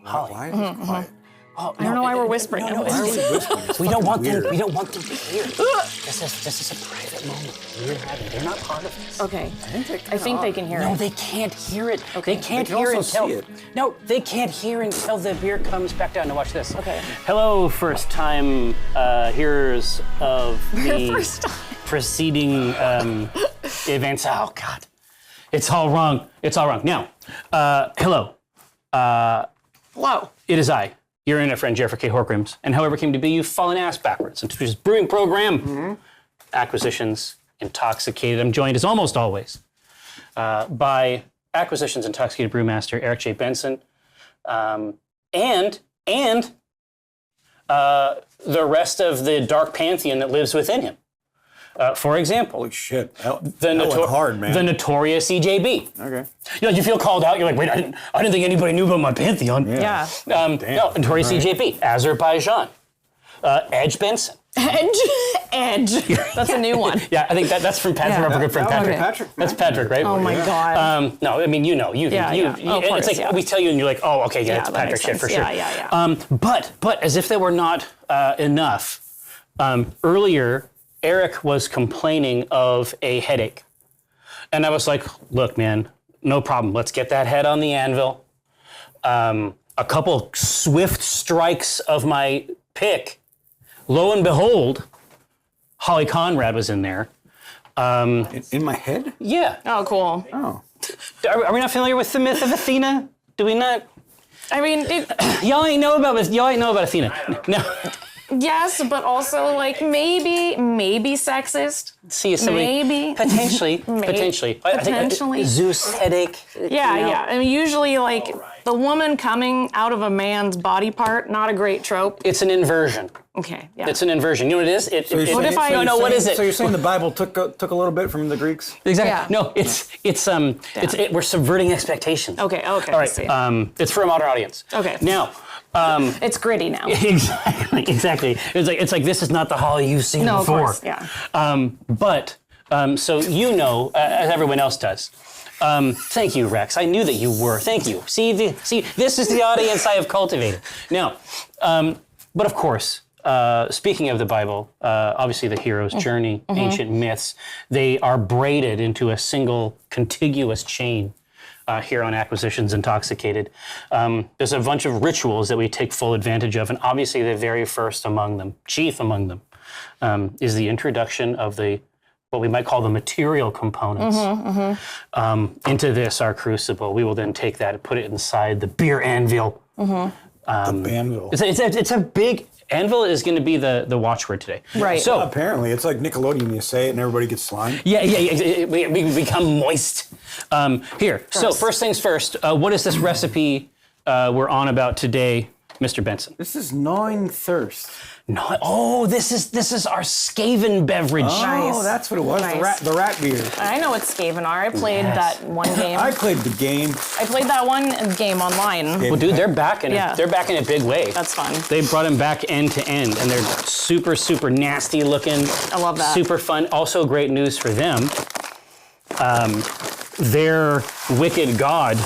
Holly. Why is it quiet? Oh, I don't know why we're whispering. No, Why are we whispering? It's we don't want weird. them. We don't want them to hear. This is a private moment we're having. They're not part of this. Okay. I think they can hear No, it. they can't hear it. Okay. They can't They can hear also until. see it. No, they can't hear until the beer comes back down. Now watch this. Okay. Hello, first-time hearers of the First time. preceding events. Oh God, it's all wrong. It's all wrong. Now, hello. Hello. It is I, your internet friend Jeffrey K. Horkrims, and however came to be, you've fallen ass backwards into this brewing program. Acquisitions Intoxicated. I'm joined as almost always by Acquisitions Intoxicated Brewmaster Eric J. Benson, and the rest of the dark pantheon that lives within him. For example, Holy shit. That the went hard, man. the notorious EJB. Okay. You feel called out. You're like, wait, I didn't think anybody knew about my pantheon. Yeah. No, notorious EJB, Azerbaijan, Edge Benson. Edge. That's a new one. Yeah, I think that's from Patrick, our good friend That was Patrick. Patrick. That's Patrick, right? Oh my God. No, I mean, you know. Yeah. Oh, of it's course, like yeah. we tell you and you're like, oh, okay, yeah, it's that Patrick makes shit for sense. sure. Yeah. But as if that were not enough, earlier, Eric was complaining of a headache. And I was like, look, man, no problem. Let's get that head on the anvil. A couple swift strikes of my pick. Lo and behold, Holly Conrad was in there. In my head? Yeah. Oh, cool. Oh. Are we not familiar with the myth of Athena? Do we not? I mean, Y'all ain't know about Athena. No. yes, but also like maybe sexist. See somebody. Maybe. Potentially. Maybe. Potentially. I think Potentially. Zeus headache. Yeah. I mean, usually like the woman coming out of a man's body part, not a great trope. It's an inversion. Okay. Yeah. It's an inversion. You know what it is? What if I- No, what is it? So you're saying the Bible took a little bit from the Greeks? Exactly. Yeah. No, we're subverting expectations. Okay. All right. See. It's for a modern audience. Okay. Now. It's gritty now. Exactly. It's like this is not the Holly you've seen No, of before. course. Yeah. So you know, as everyone else does. Thank you, Rex. I knew that you were. Thank you. See, this is the audience I have cultivated. Now, but of course, speaking of the Bible, obviously the hero's journey, ancient myths, they are braided into a single contiguous chain. Here on Acquisitions Intoxicated. There's a bunch of rituals that we take full advantage of, and obviously the very first among them, chief among them, is the introduction of what we might call the material components into this, our crucible. We will then take that and put it inside the beer anvil. The anvil. It's a big... Anvil is going to be the watchword today. Right. So Apparently, it's like Nickelodeon. You say it and everybody gets slime. Yeah. We become moist. Here. So first things first. What is this recipe we're on about today, Mr. Benson? This is gnawing thirst. This is our Skaven beverage. Oh, that's what it was. Nice. The rat beer. I know what Skaven are. I played that one game. I played the game. I played that one game online. Well, dude, they're back in Yeah. it. They're back in a big way. That's fun. They brought them back end to end, and they're super, super nasty looking. I love that. Super fun. Also, great news for them. Their wicked god,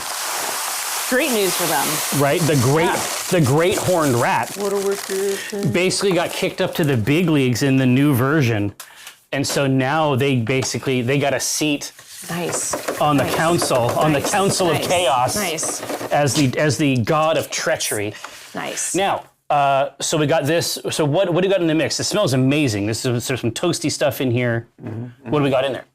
Great news for them. right? The great horned rat. What a wicked. Basically got kicked up to the big leagues in the new version, and so now they got a seat Nice. on the council of chaos Nice. as the god of treachery. Nice. Now, so we got this. So what do we got in the mix? It smells amazing. There's some toasty stuff in here. What do we got in there?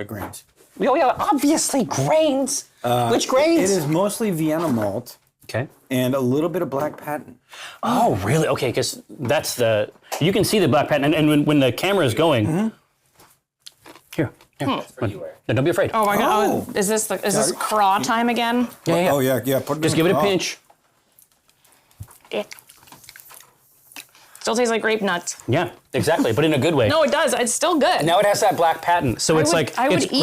Grains. We have obviously grains. Which grains? It is mostly Vienna malt Okay. and a little bit of black patent. Oh, really? Okay, because that's you can see the black patent, and when the camera is going, here. No, don't be afraid. Oh my God. Oh. Is this craw time again? Yeah. Oh, yeah. Put it Just in give it a the- pinch. Still tastes like grape nuts. Yeah, exactly, but in a good way. No, it does. It's still good. Now it has that black patent, so it's would- like I would it's eat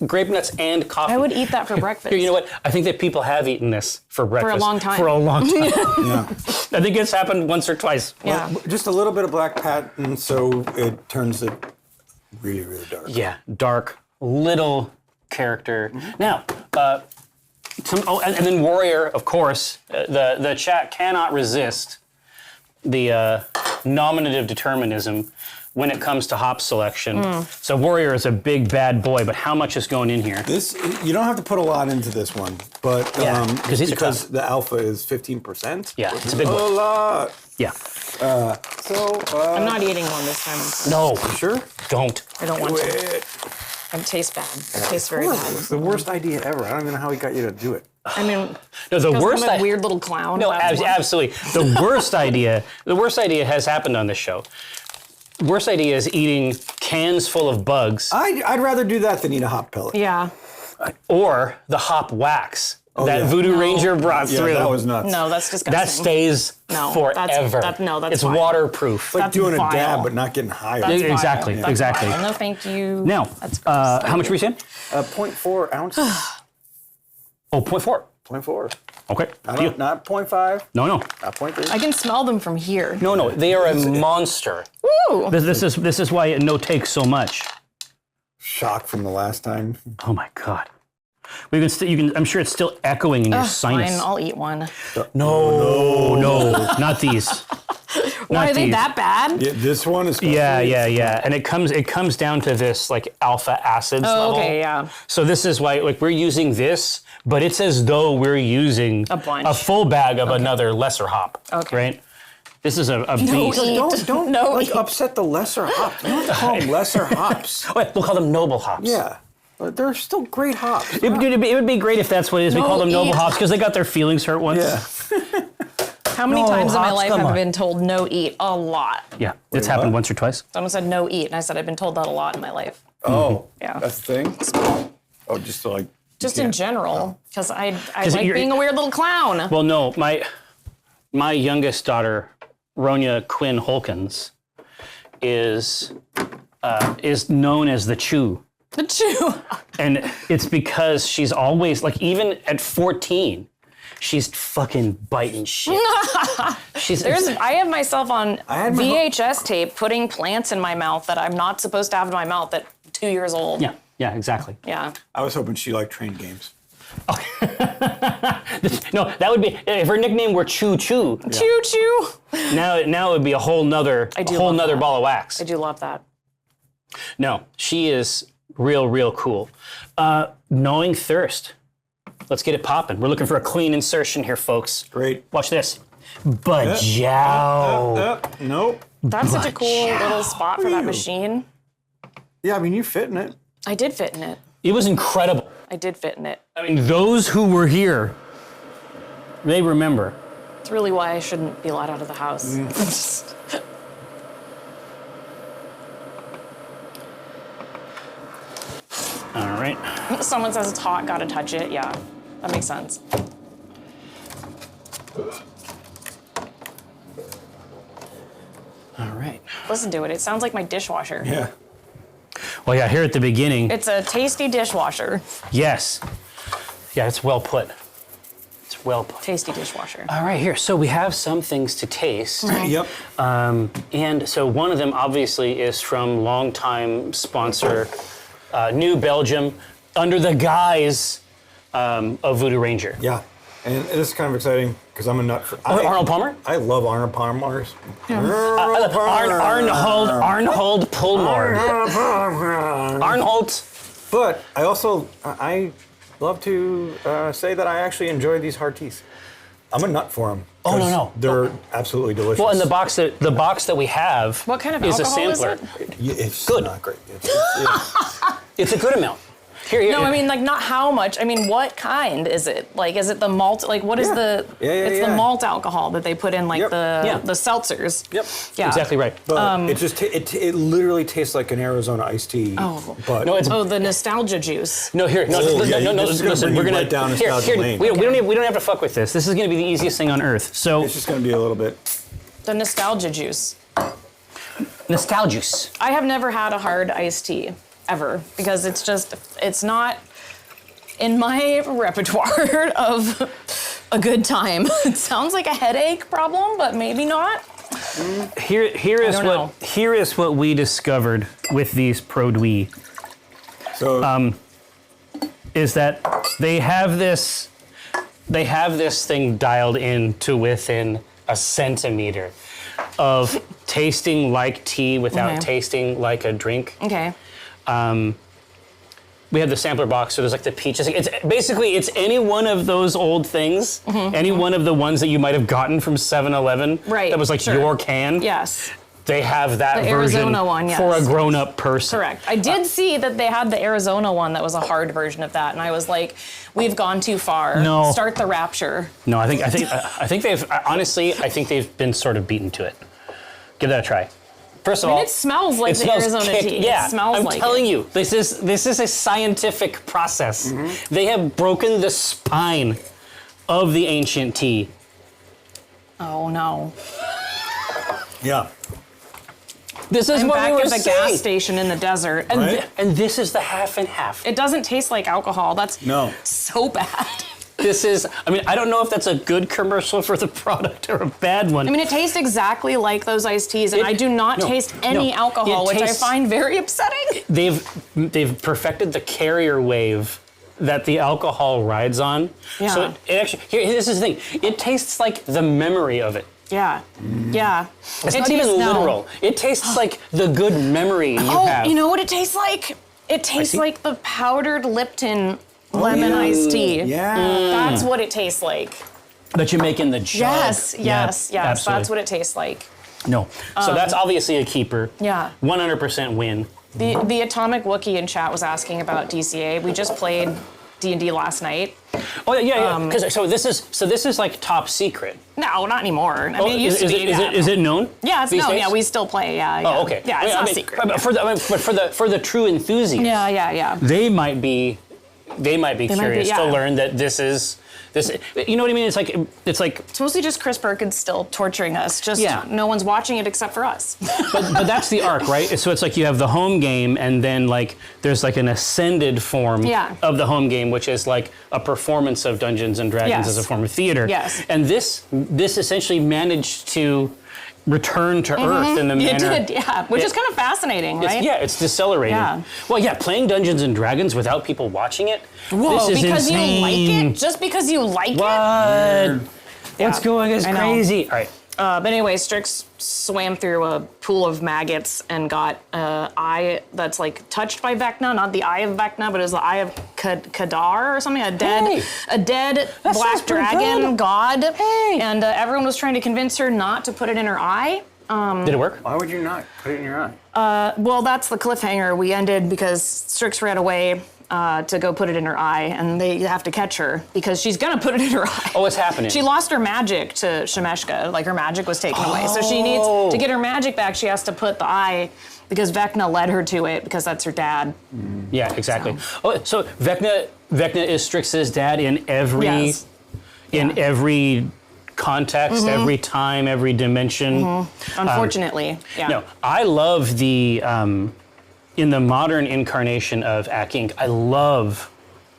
grape nuts and coffee. I would eat that for breakfast. Here, you know what? I think that people have eaten this for breakfast long time. For a long time. Yeah. I think it's happened once or twice. Yeah. Just a little bit of black patent, so it turns it really, really dark. Yeah, dark, little character. Now, And then Warrior, of course. The chat cannot resist the nominative determinism when it comes to hop selection. So Warrior is a big bad boy, but how much is going in here? This you don't have to put a lot into this one, but because the alpha is 15%. Yeah, it's a big A one. lot. Yeah. I'm not eating one this time. No, Sure. don't. I don't want to. It It tastes bad. It tastes very bad. was the worst idea ever. I don't even know how he got you to do it. I mean, No, the worst. I'm a weird little clown. No, that's why. absolutely. The worst idea. The worst idea has happened on this show. Worst idea is eating cans full of bugs, I'd rather do that than eat a hop pellet. Yeah. or the hop wax that yeah. Voodoo Ranger brought Yeah, through. that was nuts. No, that's disgusting. That stays No, forever. that's it's vile. waterproof. It's like That's doing a vile. dab but not getting high. That's vile. Exactly, That's exactly. vile. No, thank you. Now, That's gross. how much were you saying? 0.4 ounces. Oh, 0.4. 0.4. Okay. Not 0.5. No. Not 0.3. I can smell them from here. No. They are a monster. Woo! This is why it no takes so much. Shock from the last time. Oh my god. You can. I'm sure it's still echoing in your sinus. Fine, I'll eat one. No, not these. Why Not are they these. that bad? Yeah, this one is. Yeah. And it comes down to this like alpha acids Oh, level. okay, yeah. So this is why like we're using this, but it's as though we're using A bunch. a full bag of another lesser hop. Okay. Right? This is a beast. Don't No, like eat. upset the lesser hops. You don't call them lesser hops. Wait, we'll call them noble hops. Yeah, but they're still great hops. It would be great if that's what it is. We No, call them noble eat. hops because they got their feelings hurt once. Yeah. How many No, times in my hops, life come have I on. been told no eat? A lot. Yeah, it's happened what? once or twice. Someone said no eat, and I said I've been told that a lot in my life. Oh, Yeah. that's the thing. Oh, just to like. Just in general, because I 'Cause like you're- being a weird little clown. Well, no, my youngest daughter, Ronya Quinn Holkins, is known as the Chew. The chew. And it's because she's always, like, even at 14, she's fucking biting shit. I have myself on had my VHS tape putting plants in my mouth that I'm not supposed to have in my mouth at 2 years old. Yeah, exactly. Yeah. I was hoping she liked train games. No, that would be, if her nickname were Choo Choo, Choo choo. now it would be a whole nother love that. ball of wax. I do love that. No, she is real cool. Knowing thirst. Let's get it popping. We're looking for a clean insertion here, folks. Great. Watch this. Bajow. Nope. That's such a cool little spot for that machine. Yeah, I mean, you fit in it. I did fit in it. It was incredible. I did fit in it. I mean, those who were here, they remember. It's really why I shouldn't be let out of the house. All right. Someone says it's hot, gotta touch it. Yeah, that makes sense. All right. Listen to it. It sounds like my dishwasher. Yeah. Well, yeah, here at the beginning, It's a tasty dishwasher. yes. Yeah, it's well put. It's well put. Tasty dishwasher. All right, here. So we have some things to taste. Yep. And so one of them obviously is from longtime sponsor, New Belgium, under the guise of Voodoo Ranger. Yeah. And this is kind of exciting because I'm a nut for Arnold Palmer? I love Arnold Palmer's. Arnold Pullmore. Arnold. But I love to say that I actually enjoy these hard teas. I'm a nut for them. Oh, no. They're absolutely delicious. Well, and the box that we have What kind of is a alcohol is sampler. it? Yeah, it's Good. not great. It's a good amount. Here. No, I mean like not how much. I mean what kind is it? Like is it the malt? Like what is the? It's the malt alcohol that they put in like Yep. the seltzers. Yep. Yeah. Exactly right. But it just it literally tastes like an Arizona iced tea. Oh. But No, it's Oh, the nostalgia juice. no here. No, Oh, listen, yeah, no. this is gonna Listen, bring we're you gonna right down here. nostalgia lane. We don't have to fuck with this. This is gonna be the easiest thing on earth. So it's just going to be a little bit. The nostalgia juice. nostalgius. I have never had a hard iced tea ever because it's not in my repertoire of a good time. It sounds like a headache problem, but maybe not. Here is don't know. what we discovered with these produits So is that they have this they have this thing dialed in to within a centimeter of tasting like tea without tasting like a drink. Okay. We have the sampler box, so there's like the peaches. It's basically, it's any one of those old things, any one of the ones that you might have gotten from 7-Eleven Right, that was like sure. your can. Yes. They have that The version Arizona one, yes. for a grown-up person. Correct. I did see that they had the Arizona one that was a hard version of that, and I was like, "We've gone too far. No. Start the Rapture." No, I think they've honestly, I think they've been sort of beaten to it. Give that a try. First of all, It smells like the Arizona tea. Yeah, It smells I'm like telling it. you, this is a scientific process. They have broken the spine of the ancient tea. Oh no! Yeah. This is I'm what back we were at the saying. gas station in the desert, and Right? And this is the half and half. it doesn't taste like alcohol. That's No. so bad. This is, I mean, I don't know if that's a good commercial for the product or a bad one. I mean, it tastes exactly like those iced teas, and I do not taste any alcohol, It which tastes- I find very upsetting. They've perfected the carrier wave that the alcohol rides on. Yeah. So it actually, here, this is the thing. It tastes like the memory of it. Yeah, yeah. It's not even literal. It tastes like the good memory you have. You know what it tastes like? It tastes see. like the powdered Lipton lemon iced tea. Yeah. That's what it tastes like. That you make in the jug. Yes, yes, yes. absolutely. That's what it tastes like. No. So that's obviously a keeper. Yeah. 100% win. The Atomic Wookiee in chat was asking about DCA. We just played D&D last night. Oh yeah. Because so this is like top secret. No, not anymore. I mean, it used to be. Is it known? Yeah, it's these known. days? Yeah, we still play. Yeah. Oh, okay. Yeah, it's I not mean, secret. But for the true enthusiasts, Yeah. they might be curious to yeah. learn that this. You know what I mean? It's like It's mostly just Chris Perkins still torturing us. Just Yeah. no one's watching it except for us. but that's the arc, right? So it's like you have the home game, and then like there's like an ascended form Yeah. of the home game, which is like a performance of Dungeons and Dragons Yes. as a form of theater. Yes. And this essentially managed to return to Earth in the It manner. did, yeah. Which is kind of fascinating, right? It's decelerating. Yeah. Well, yeah, playing Dungeons and Dragons without people watching it. Whoa, this is because insane. you like it? Just because you like it? What? What's Yeah, going? It's I know. crazy. All right. But anyway, Strix swam through a pool of maggots and got an eye that's like touched by Vecna, not the eye of Vecna, but it was the eye of Kadar or something, a dead sounds black pretty dragon good. god. Hey. And everyone was trying to convince her not to put it in her eye. Did it work? Why would you not put it in your eye? Well, that's the cliffhanger. We ended because Strix ran away to go put it in her eye, and they have to catch her because she's gonna put it in her eye. Oh, what's happening? She lost her magic to Shemeshka, like her magic was taken away. So she needs to get her magic back. She has to put the eye because Vecna led her to it because that's her dad. Yeah, exactly. Oh, so Vecna is Strix's dad in every Yes. every context, every time, every dimension. Unfortunately, yeah. No, I love the in the modern incarnation of Ack Inc. I love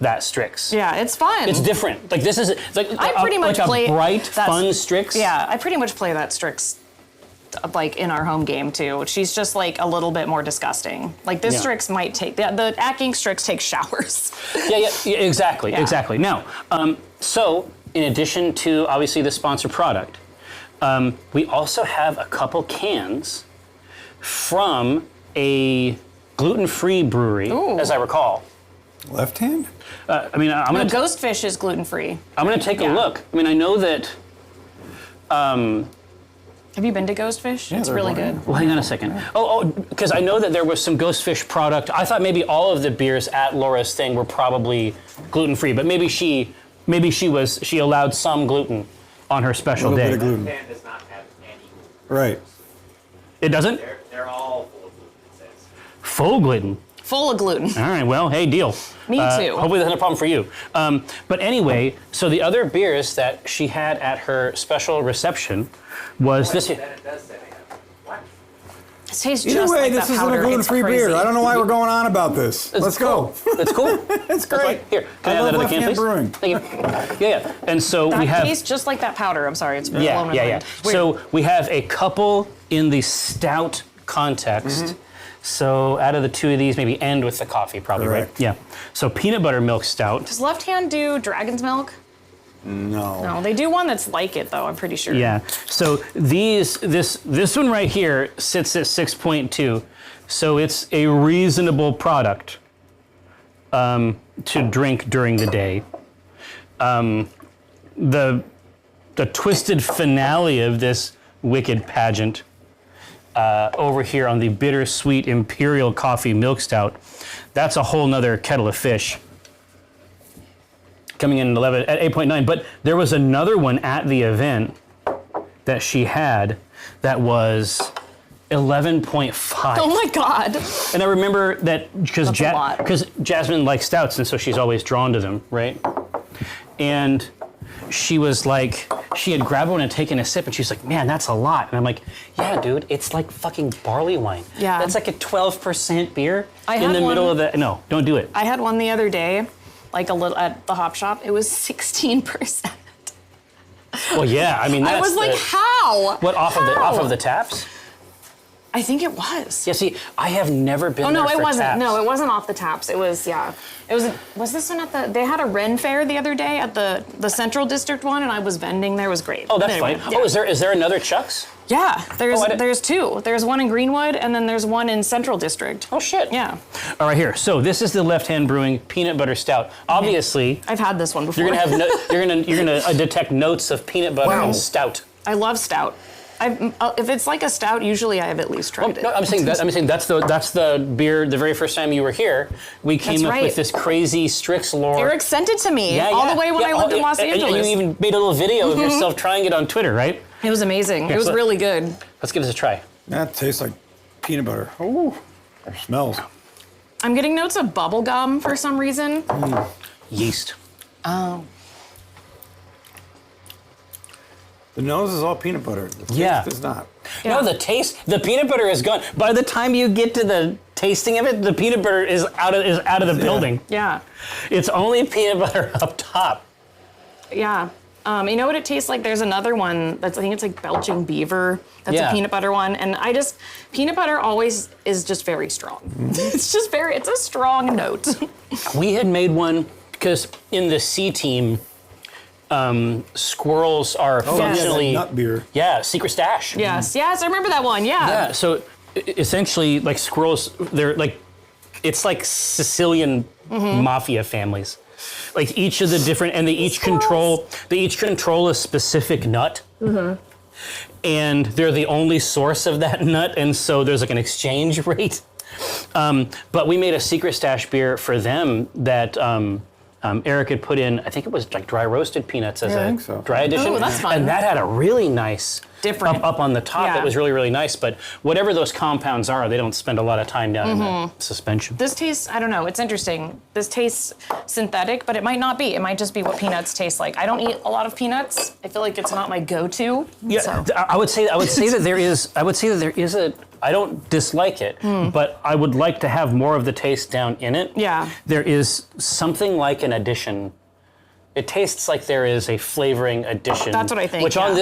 that Strix. Yeah, it's fun. It's different. Like this is like I pretty much like play a bright, that's- fun Strix. Yeah, I pretty much play that Strix like in our home game too. She's just like a little bit more disgusting. Like this Yeah. Strix might take the Ack Inc. Strix takes showers. Yeah, exactly, Yeah. exactly. Now, so in addition to obviously the sponsor product, we also have a couple cans from a gluten-free brewery, Ooh. as I recall. Left hand? I mean, I'm No, gonna Ghostfish is gluten free. I'm gonna take a Yeah. look. I mean, I know that. Have you been to Ghostfish? It's they're really going. good. Well, hang on a second. Oh, because I know that there was some Ghostfish product. I thought maybe all of the beers at Laura's thing were probably gluten-free, but maybe she allowed some gluten on her special Little day. bit of gluten. Pan does not have any gluten. Right. It doesn't? They're all full of gluten, it says. Full gluten. Full of gluten. All right, well, hey, deal. Me too. Hopefully that's not a problem for you. But anyway, so the other beers that she had at her special reception was this. Then it does say they have. What? It tastes Either just way, like this that isn't powder. a gluten-free It's beer. crazy. I don't know why we're going on about this. Let's go. That's cool. It's great. Here, can I have love that other can, left-hand please? brewing. Thank you. Yeah. And so That we have. tastes just like that powder. I'm sorry, it's blown Yeah, my yeah, yeah. mind. Weird. So we have a couple in the stout context. So out of the two of these, maybe end with the coffee, probably, Correct. right? Yeah. So peanut butter milk stout. Does Left Hand do Dragon's Milk? No, they do one that's like it though. I'm pretty sure. Yeah. So this one right here sits at 6.2, so it's a reasonable product to drink during the day. The twisted finale of this wicked pageant over here on the bittersweet Imperial Coffee Milk Stout, that's a whole nother kettle of fish. Coming in at 8.9, but there was another one at the event that she had that was 11.5. Oh my God. And I remember that because That's a lot. Jasmine likes stouts, and so she's always drawn to them, right? And she was like, she had grabbed one and taken a sip, and she's like, man, that's a lot. And I'm like, yeah, dude, it's like fucking barley wine. Yeah. That's like a 12% beer I in had the middle one- of the, no, don't do it. I had one the other day, like a little at the hop shop. It was 16%. Well, yeah, I mean, that's I was like, how? what, off of the taps? I think it was. Yeah, see, I have never been Oh no, there for it wasn't. taps. No, it wasn't off the taps. It was Was this one at the? They had a Ren Fair the other day at the Central District one, and I was vending there. It was great. Oh, that's Anyway, fine. yeah. Oh, is there another Chuck's? Yeah, Oh, I didn't- there's two. There's one in Greenwood, and then there's one in Central District. Oh shit. Yeah, All right, here. So this is the Left Hand Brewing Peanut Butter Stout. Obviously, I've had this one before. you're gonna have you're gonna detect notes of peanut butter Wow. and stout. I love stout. If it's like a stout, usually I have at least tried it. No, I'm saying that's the beer. The very first time you were here, we came That's up right. with this crazy Strix lore. Eric sent it to me all the way when I lived in Los and Angeles. you even made a little video of yourself trying it on Twitter, right? It was amazing. It was so- really good. Let's give this a try. That tastes like peanut butter. Ooh, it smells. I'm getting notes of bubble gum for some reason. Yeast. Oh. The nose is all peanut butter. The taste Yeah. is not. No, Yeah. the peanut butter is gone. By the time you get to the tasting of it, the peanut butter is out of the building. Yeah. It's only peanut butter up top. Yeah. You know what it tastes like? There's another one I think it's like Belching Beaver. That's Yeah. a peanut butter one. And peanut butter always is just very strong. It's a strong note. We had made one because in the C team, squirrels are functionally nut beer. Yeah, secret stash. Yes, I remember that one. Yeah. Yeah. So essentially, like squirrels, they're like, it's like Sicilian mafia families. Like each of the different, and they each control a specific nut. And they're the only source of that nut, and so there's like an exchange rate. But we made a secret stash beer for them that Eric had put in, I think it was like dry roasted peanuts as I a think so. dry addition. Ooh, that's fun. And that had a really nice Different. up on the top. Yeah. That was really, really nice. But whatever those compounds are, they don't spend a lot of time down in the suspension. This tastes, I don't know, it's interesting. This tastes synthetic, but it might not be. It might just be what peanuts taste like. I don't eat a lot of peanuts. I feel like it's not my go-to. Yeah, So. I would say that there is a. I don't dislike it, but I would like to have more of the taste down in it. Yeah. There is something like an addition. It tastes like there is a flavoring addition. That's what I think, Which on yeah.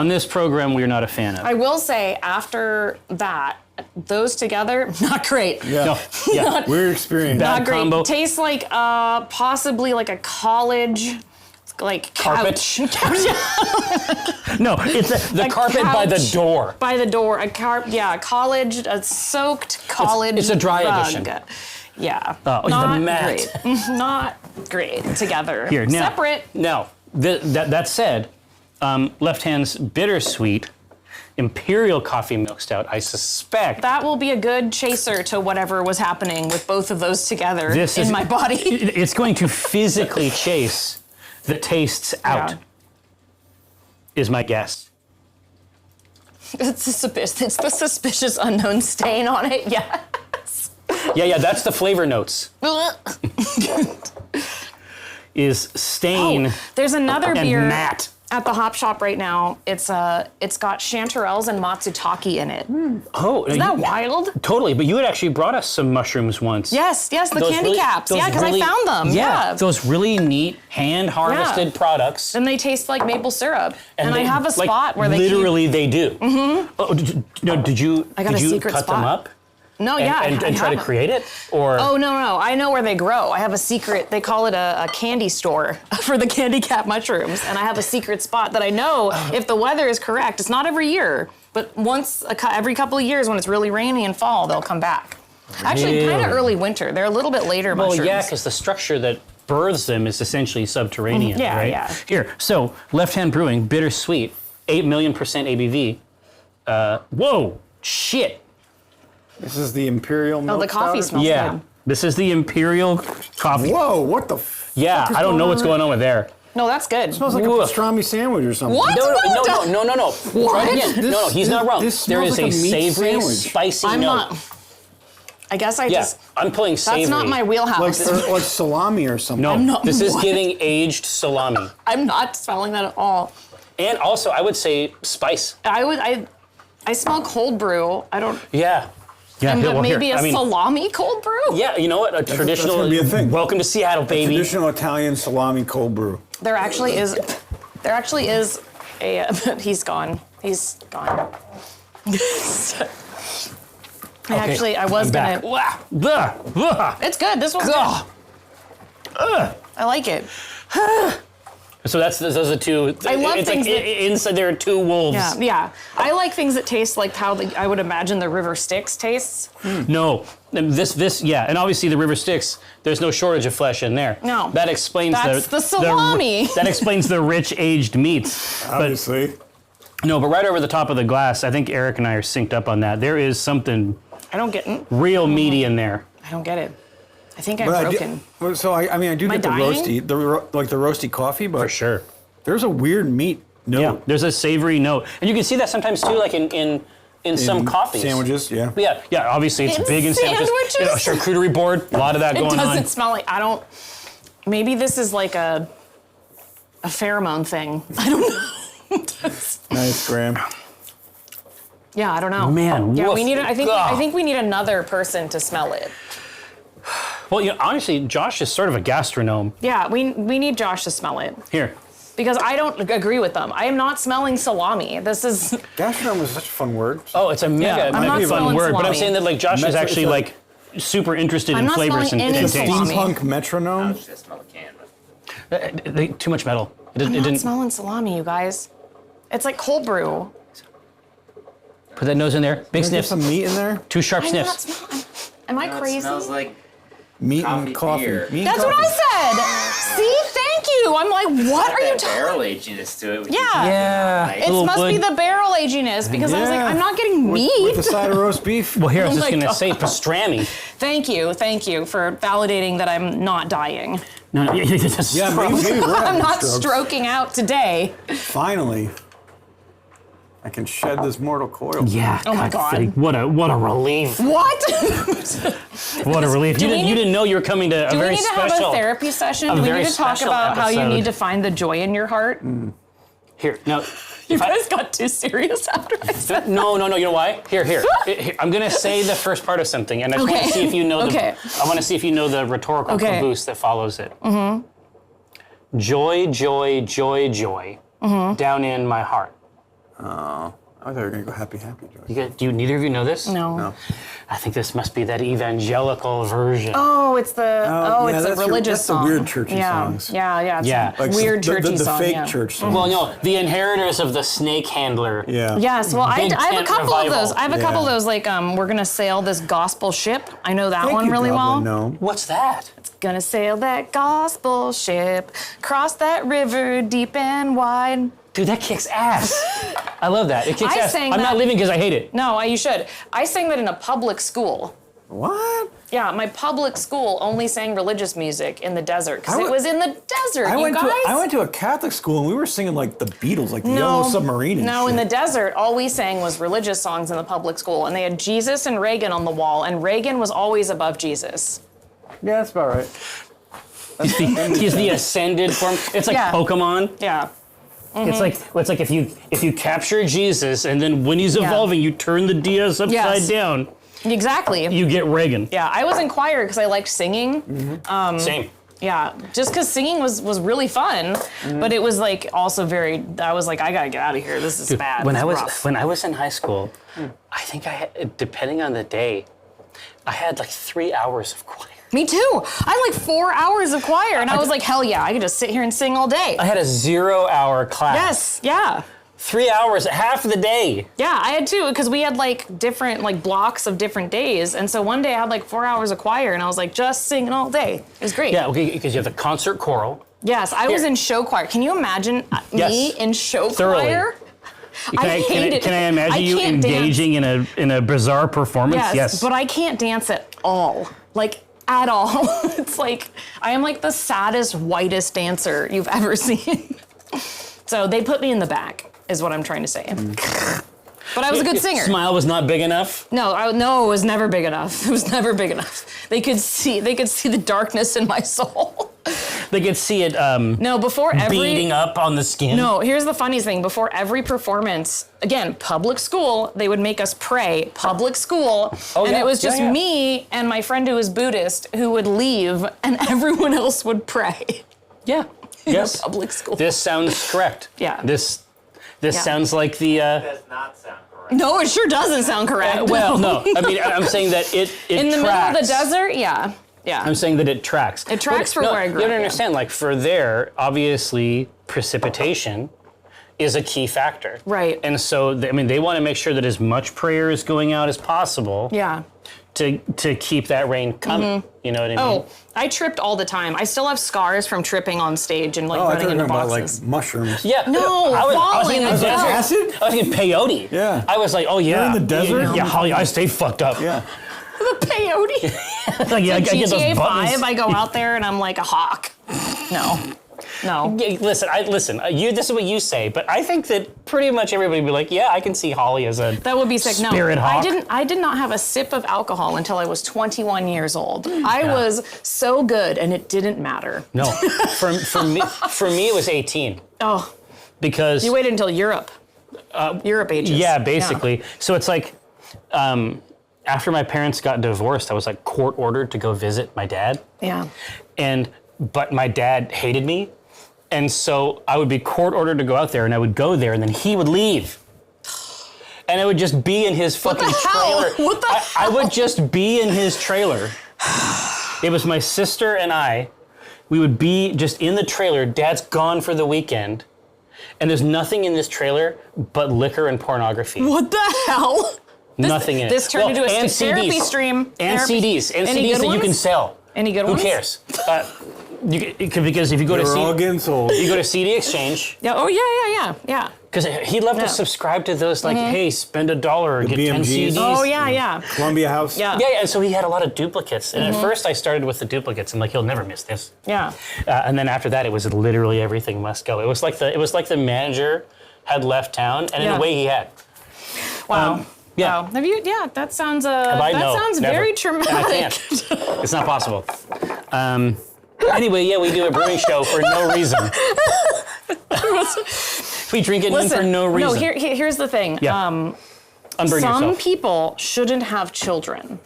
this program, we're not a fan of. I will say, after that, those together, not great. Yeah. No, yeah. Weird experience. Bad Not great. combo. Tastes like possibly like a college, like Carpet. couch. No, it's the A carpet by the couch door. By the door, college, a soaked college. It's a dry rug. edition. Yeah. Oh, the not mat. great. Not great together. Here, now, Separate. Now, that said, Left Hand's bittersweet Imperial Coffee Milk Stout, I suspect. That will be a good chaser to whatever was happening with both of those together in my body. It's going to physically chase the tastes out, Yeah. is my guess. It's the suspicious unknown stain on it. Yeah. Yeah, that's the flavor notes. Is stain There's another and beer matte. at the hop shop right now. It's got chanterelles and matsutake in it. Oh, Isn't that wild? Totally, but you had actually brought us some mushrooms once. Yes, the Those candy really- caps. those Yeah, because really- I found them. Yeah. Those really neat hand-harvested products. And they taste like maple syrup. And I they- have a like, spot where they literally they do. Mm-hmm. Oh, did you I got a secret cut them spot. up? No, yeah, and I try to haven't. create it? Or Oh, no. I know where they grow. I have a secret. They call it a candy store for the candy cat mushrooms. And I have a secret spot that I know if the weather is correct, it's not every year, but every couple of years when it's really rainy and fall, they'll come back. Actually, kind of Really? early winter. They're a little bit later well, mushrooms. yeah, because the structure that births them is essentially subterranean, Yeah, right? yeah. Here, so Left Hand Brewing, bittersweet, 8 million % ABV. Whoa, shit. This is the Imperial milk the coffee stout? smells Yeah, good. this is the Imperial coffee. Whoa, what the Yeah, fuck is I don't know going what's on going on with there. No, that's good. It smells like a Woof. pastrami sandwich or something. What? No. Try it again. No, he's not wrong. This There is smells like a a meat savory, sandwich. spicy I'm note. not. I guess I Yeah, just. I'm pulling savory. That's not my Like, wheelhouse. like salami or something. No, I'm not- this is what? giving aged salami. I'm not smelling that at all. And also, I would say spice. I smell cold brew. I don't. Yeah. Yeah, But well, here, maybe a I mean, salami cold brew. Yeah, you know what? A traditional. gonna be a thing. Welcome to Seattle, baby. Traditional Italian salami cold brew. There actually is a. He's gone. He's gone. I was I'm back. gonna. Wah, blah, blah. It's good. This one's Ugh. good. I like it. So those are two. I love it's things like that- inside there are two wolves. Yeah. I like things that taste like how I would imagine the River Styx tastes. No, this, yeah, and obviously the River Styx. There's no shortage of flesh in there. No. that explains That's the salami. that explains the rich aged meats. But Obviously. no, but right over the top of the glass, I think Eric and I are synced up on that. There is something I don't get it. real meaty in there. I don't get it. I think I'm But broken. so I mean, I do Am I get the dying? roasty, like the roasty coffee, but For sure. there's a weird meat note. Yeah, there's a savory note, and you can see that sometimes too, like in some coffees. Sandwiches, yeah. Yeah. Obviously, it's In big in sandwiches. sandwiches? You know, charcuterie board, a lot of that It going doesn't on. smell like. I don't. Maybe this is like a pheromone thing. I don't know. Nice, Graham. Yeah, I don't know. Man, Yeah, woof. we need. I Ugh. think we need another person to smell it. Well, you know, honestly, Josh is sort of a gastronome. Yeah, we need Josh to smell it Here, because I don't agree with them. I am not smelling salami. This is. Gastronome is such a fun word. oh, it's a mega I'm not fun smelling word, but I'm salami. saying that like Josh is Metro- actually it's like super interested I'm in not flavors smelling and any taste. salami. Steampunk metronome. Just gonna smell the can. But Too much metal. It I'm didn't not smelling salami, you guys. It's like cold brew. put that nose in there. Big There's sniffs. some meat in there. 2 sharp I'm not sniffs. smelling. Am I no, crazy? It smells like Meat and Coffee coffee. beer. Meat and That's what coffee. I said. See, thank you. I'm like, what are you that talking? barrel aginess to it. which is Yeah. Yeah. nice. It Little must be wood. the barrel aginess because I was like, Yeah. I'm not getting meat. With a side of roast beef. Well, here I was Oh just my gonna God. say pastrami. Thank you for validating that I'm not dying. No, Yeah, maybe we're I'm having not strokes. stroking out today. Finally, I can shed this mortal coil. Yeah. Oh my God. Fig, what a relief. What? What a relief. You we didn't need- know you were coming to a Do we very need to have special. a therapy session? a Do we very need to talk special about how you episode. need to find the joy in your heart? Here, no. You guys got too serious after I said No. You know why? Here. I'm gonna say the first part of something, and I just want Okay. to see if you know Okay. I want to see if you know the rhetorical Okay. caboose that follows it. Mm-hmm. Joy, down in my heart. I thought you were gonna go happy, Joy. Neither of you know this? no. I think this must be that evangelical version. Oh, it's the yeah, it's a that's religious that's the song. weird churchy yeah. songs. Yeah. It's Yeah. a Like weird the, churchy the song. fake yeah. church song. Well, no, the inheritors of the snake handler. Yeah. Yes, well, I Big have a tent couple revival. of those. I have a couple of Yeah. those, like, we're gonna sail this gospel ship. I know that Thank one you, really well. Goblin Gnome. What's that? Gonna sail that gospel ship, cross that river deep and wide. Dude, that kicks ass. I love that. It kicks I ass. sang I'm not that- leaving because I hate it. No, you should. I sang that in a public school. What? Yeah, my public school only sang religious music in the desert because I it w- was in the desert. I you went guys. to a Catholic school and we were singing like the Beatles, like the No, Yellow Submarine. And no, shit. in the desert, all we sang was religious songs in the public school, and they had Jesus and Reagan on the wall, and Reagan was always above Jesus. Yeah, that's about right. He's the ascended form. It's like Yeah. Pokemon. Yeah. It's like if you capture Jesus and then when he's Yeah. evolving, you turn the DS upside Yes. down. Exactly. You get Reagan. Yeah, I was in choir because I liked singing. Same. Yeah, just because singing was really fun, but it was like also very. I was like, I gotta get out of here. This is bad. When It's I was rough. when I was in high school, I think I had, depending on the day, I had like 3 hours of choir. Me too. I had like 4 hours of choir, and I was like, hell yeah, I could just sit here and sing all day. I had a 0-hour class. Yes, yeah. 3 hours, half the day. Yeah, I had two, because we had like different like blocks of different days, and so one day I had like 4 hours of choir, and I was like just singing all day. It was great. Yeah, okay, because you have the concert choral. Yes, I was Here. in show choir. Can you imagine me in show Thoroughly. choir? I hate it. Can I imagine you can't engaging dance. in a bizarre performance? Yes, but I can't dance at all. Like, at all. It's like, I am like the saddest, whitest dancer you've ever seen. So they put me in the back, is what I'm trying to say. But I was a good singer. Smile was not big enough? No, it was never big enough. It was never big enough. They could see the darkness in my soul. They could see it No, before every... beating up on the skin? No, here's the funniest thing. Before every performance, again, public school, they would make us pray, public school, and yeah. it was just Yeah, yeah. me and my friend who was Buddhist who would leave, and everyone else would pray. Yeah. Yes. Public school. This sounds correct. Yeah. This Yeah. sounds like the... Does not sound correct. No, it sure doesn't sound correct. well, no. I mean, I'm saying that it In the middle of the tracks. desert, yeah. Yeah. I'm saying that it tracks. It tracks for where I grew You up, don't yeah. understand. Like for there, obviously, precipitation is a key factor. Right. And so, they want to make sure that as much prayer is going out as possible Yeah. to keep that rain coming. You know what I mean? Oh, I tripped all the time. I still have scars from tripping on stage and like Oh, I thought running you were into about boxes. like mushrooms. Yeah. No, I was falling, thinking I of fell. Acid? I was thinking peyote. Yeah. I was like, oh yeah. You're in the desert? Yeah, Holly, I stay fucked up. Yeah. The peyote. Like, I get those GTA buttons. 5, I go out there and I'm like a hawk. No. Yeah, listen. This is what you say, but I think that pretty much everybody would be like, yeah, I can see Holly as a That would be sick. No, spirit hawk. I did not have a sip of alcohol until I was 21 years old. I was so good, and it didn't matter. No, for me it was 18 Oh, because you waited until Europe. Europe ages. yeah, basically. So it's like after my parents got divorced, I was like court ordered to go visit my dad, Yeah. but my dad hated me, and so I would be court ordered to go out there, and I would go there, and then he would leave. And I would just be in his fucking the hell? trailer. What the I would just be in his trailer. It was my sister and I. We would be just in the trailer. Dad's gone for the weekend. And there's nothing in this trailer but liquor and pornography. What the hell? Nothing in it. This turned into a and therapy CDs. stream. And Therapy. CDs. And Any CDs good that you can ones? sell. Any good Who ones? cares? Because if you go to They're all getting sold. you go to CD Exchange, Yeah. Oh yeah. because he'd love Yeah. to subscribe to those, like, hey, spend $1 and get 10 BMGs. CDs. Oh yeah. Columbia House. Yeah. Yeah, and so he had a lot of duplicates. And at first I started with the duplicates. I'm like, he'll never miss this. Yeah. And then after that, it was literally everything must go. It was like the manager had left town, and in Yeah. a way he had. Wow. Yeah. Wow. Have you? Yeah. That sounds. I That know, sounds never. very And I traumatic. can't. It's not possible. Anyway, yeah, we do a brewing show for no reason. We drink it in for no reason. No. Here's the thing. Yeah. Unburn Some yourself. people shouldn't have children.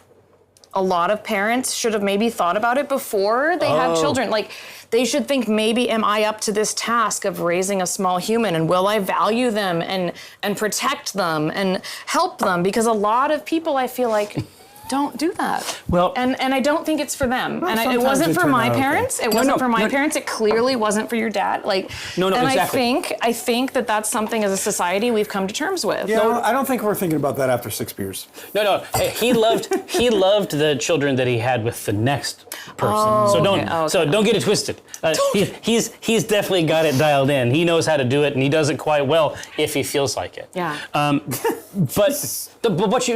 A lot of parents should have maybe thought about it before they have children. Like, they should think, maybe am I up to this task of raising a small human, and will I value them and protect them and help them? Because a lot of people, I feel like, don't do that. Well- and I don't think it's for them. And it sometimes wasn't they for turn my out okay. parents. It wasn't for my no. parents. It clearly wasn't for your dad. Like, No, and exactly. I think that that's something as a society we've come to terms with. Yeah, I don't think we're thinking about that after 6 beers. No. He loved the children that he had with the next person. So don't get it twisted. He's definitely got it dialed in. He knows how to do it, and he does it quite well if he feels like it. Yeah. But what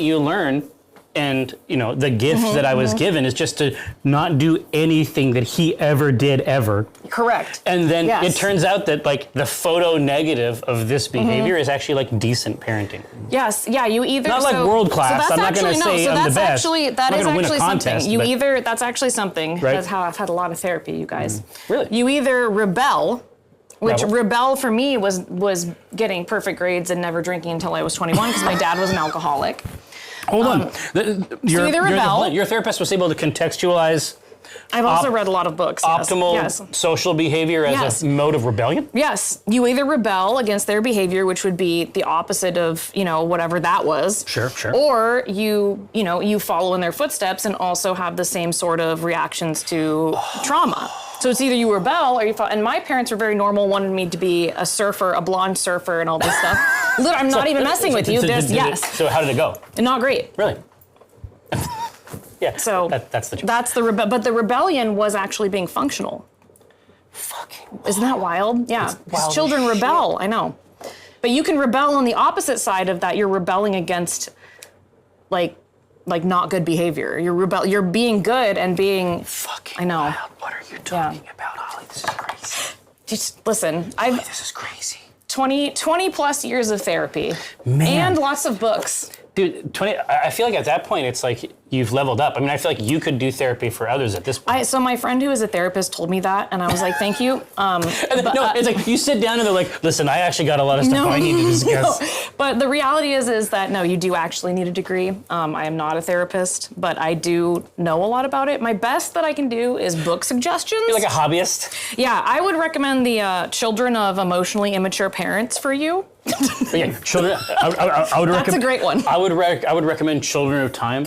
you learn, and the gift that I was given, is just to not do anything that he ever did ever. Correct. And then Yes. it turns out that, like, the photo negative of this behavior is actually, like, decent parenting. Yes, yeah, you either Not like world class. I'm not gonna say I'm the best. That I'm not is gonna win a actually something. contest, You but- either that's actually something. Right. That's how I've had a lot of therapy, you guys. Really? You either rebel, which Rebel. rebel for me was getting perfect grades and never drinking until I was 21 because my dad was an alcoholic. Hold on. either rebel- Your therapist was able to contextualize I've also read a lot of books. Optimal social behavior as a mode of rebellion? Yes. You either rebel against their behavior, which would be the opposite of, whatever that was. Sure. Or you follow in their footsteps and also have the same sort of reactions to trauma. So it's either you rebel or you follow. And my parents were very normal, wanted me to be a surfer, a blonde surfer and all this stuff. I'm not even messing with you. So how did it go? Not great. Really? Yeah. So that's the truth. That's but the rebellion was actually being functional. Fucking. Isn't that wild? Yeah. Wild Because children rebel. I know. But you can rebel on the opposite side of that. You're rebelling against, like not good behavior. You're being good and being. Fucking. I know. Wild. What are you talking about, Holly? This is crazy. Just listen. This is crazy. 20 plus years of therapy. Man. And lots of books. Dude, I feel like at that point, it's like you've leveled up. I mean, I feel like you could do therapy for others at this point. So my friend who is a therapist told me that, and I was like, thank you. It's like you sit down and they're like, listen, I actually got a lot of stuff I need to discuss. No. But the reality is that, no, you do actually need a degree. I am not a therapist, but I do know a lot about it. My best that I can do is book suggestions. You're like a hobbyist? Yeah, I would recommend the Children of Emotionally Immature Parents for you. Yeah, children. I would That's a great one. I would recommend Children of Time.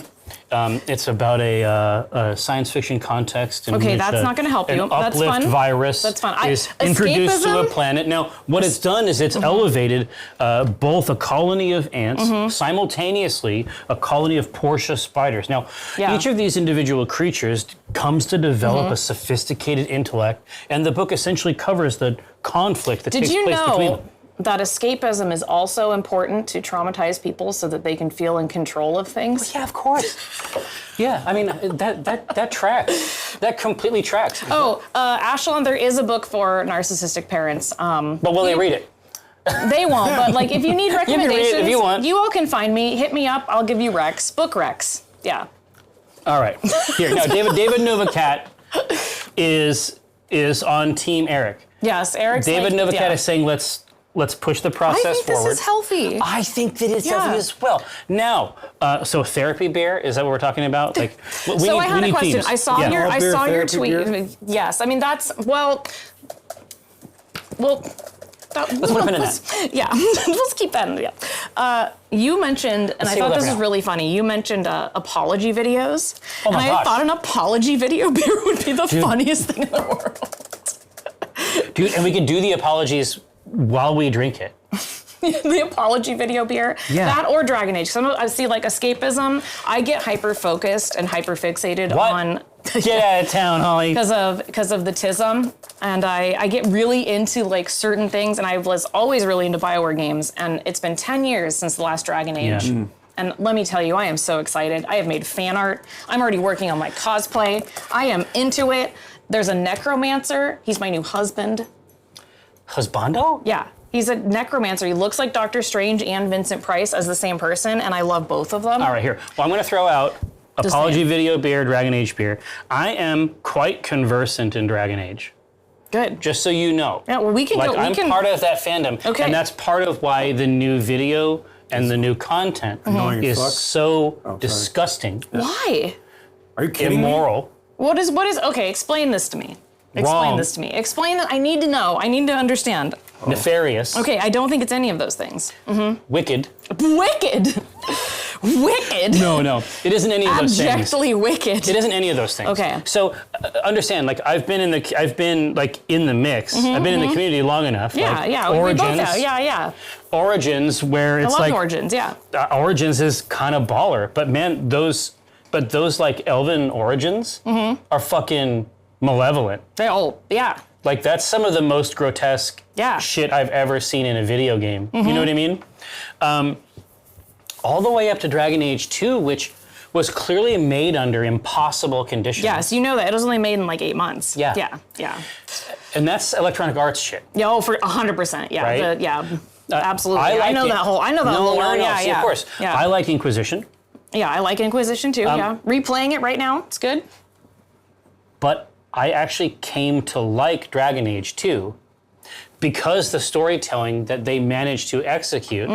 It's about a science fiction context in Okay, which that's not going to help you. an That's uplift fun. virus That's fun. is introduced to a Escapism? planet. Now, what it's done is it's elevated both a colony of ants, simultaneously a colony of Portia spiders. Now, each of these individual creatures comes to develop a sophisticated intellect, and the book essentially covers the conflict that takes place between them. That escapism is also important to traumatize people so that they can feel in control of things? Yeah, of course. Yeah, I mean, that tracks. That completely tracks. Ashlyn, there is a book for narcissistic parents. But will they read it? They won't, but like if you need recommendations, if you want. You all can find me. Hit me up. I'll give you recs. Book recs. Yeah. All right. Here, now, David Novacat is on Team Eric. Yes, Eric's David Novacat is saying let's push the process I think forward. this is healthy. I think that it's healthy as well. Now, so therapy beer, is that what we're talking about? Like, I had a question. Themes. I saw your tweet. Beer? Yes, I mean that's Let's put a pin in that. Yeah, let's keep that in. Yeah. You mentioned, and I thought this was really funny. You mentioned apology videos, Oh my gosh. I thought an apology video beer would be the funniest thing in the world. Dude, and we can do the apologies while we drink it. The apology video beer. Yeah. That or Dragon Age. I see like escapism. I get hyper focused and hyper fixated on. Get out of town, Holly. Because of the tism, and I get really into like certain things, and I was always really into BioWare games, and it's been 10 years since the last Dragon Age. Yeah. And let me tell you, I am so excited. I have made fan art. I'm already working on my cosplay. I am into it. There's a necromancer. He's my new husband. Husbando? Yeah. He's a necromancer. He looks like Doctor Strange and Vincent Price as the same person, and I love both of them. All right, here. Well, I'm going to throw out apology video beer, Dragon Age beer. I am quite conversant in Dragon Age. Good. Just so you know. Yeah, well, we can go. I'm part of that fandom. Okay. And that's part of why the new video and the new content is so disgusting. Why? Are you kidding me? Immoral. What is, okay, explain this to me. Explain this to me. Explain that. I need to know. I need to understand. Nefarious. Okay, I don't think it's any of those things. Wicked. Wicked! Wicked! No. It isn't any of those things. Abjectly wicked. It isn't any of those things. Okay. So understand, like I've been in the mix. I've been in the community long enough. Yeah, like, yeah. Origins. We both have. Yeah. Origins, where it's I love like Origins, yeah. Origins is kind of baller, but man, those like Elven Origins are fucking malevolent. Yeah. Like that's some of the most grotesque Yeah. shit I've ever seen in a video game. You know what I mean? All the way up to Dragon Age 2, which was clearly made under impossible conditions. Yes, you know that. It was only made in like 8 months. Yeah. Yeah. And that's Electronic Arts shit. Yeah, for 100%. Yeah. Right? Absolutely. I know that whole lore. No, Yeah, see, yeah. of course. Yeah. I like Inquisition. Yeah, I like Inquisition too. Yeah. Replaying it right now. It's good. But I actually came to like Dragon Age 2 because the storytelling that they managed to execute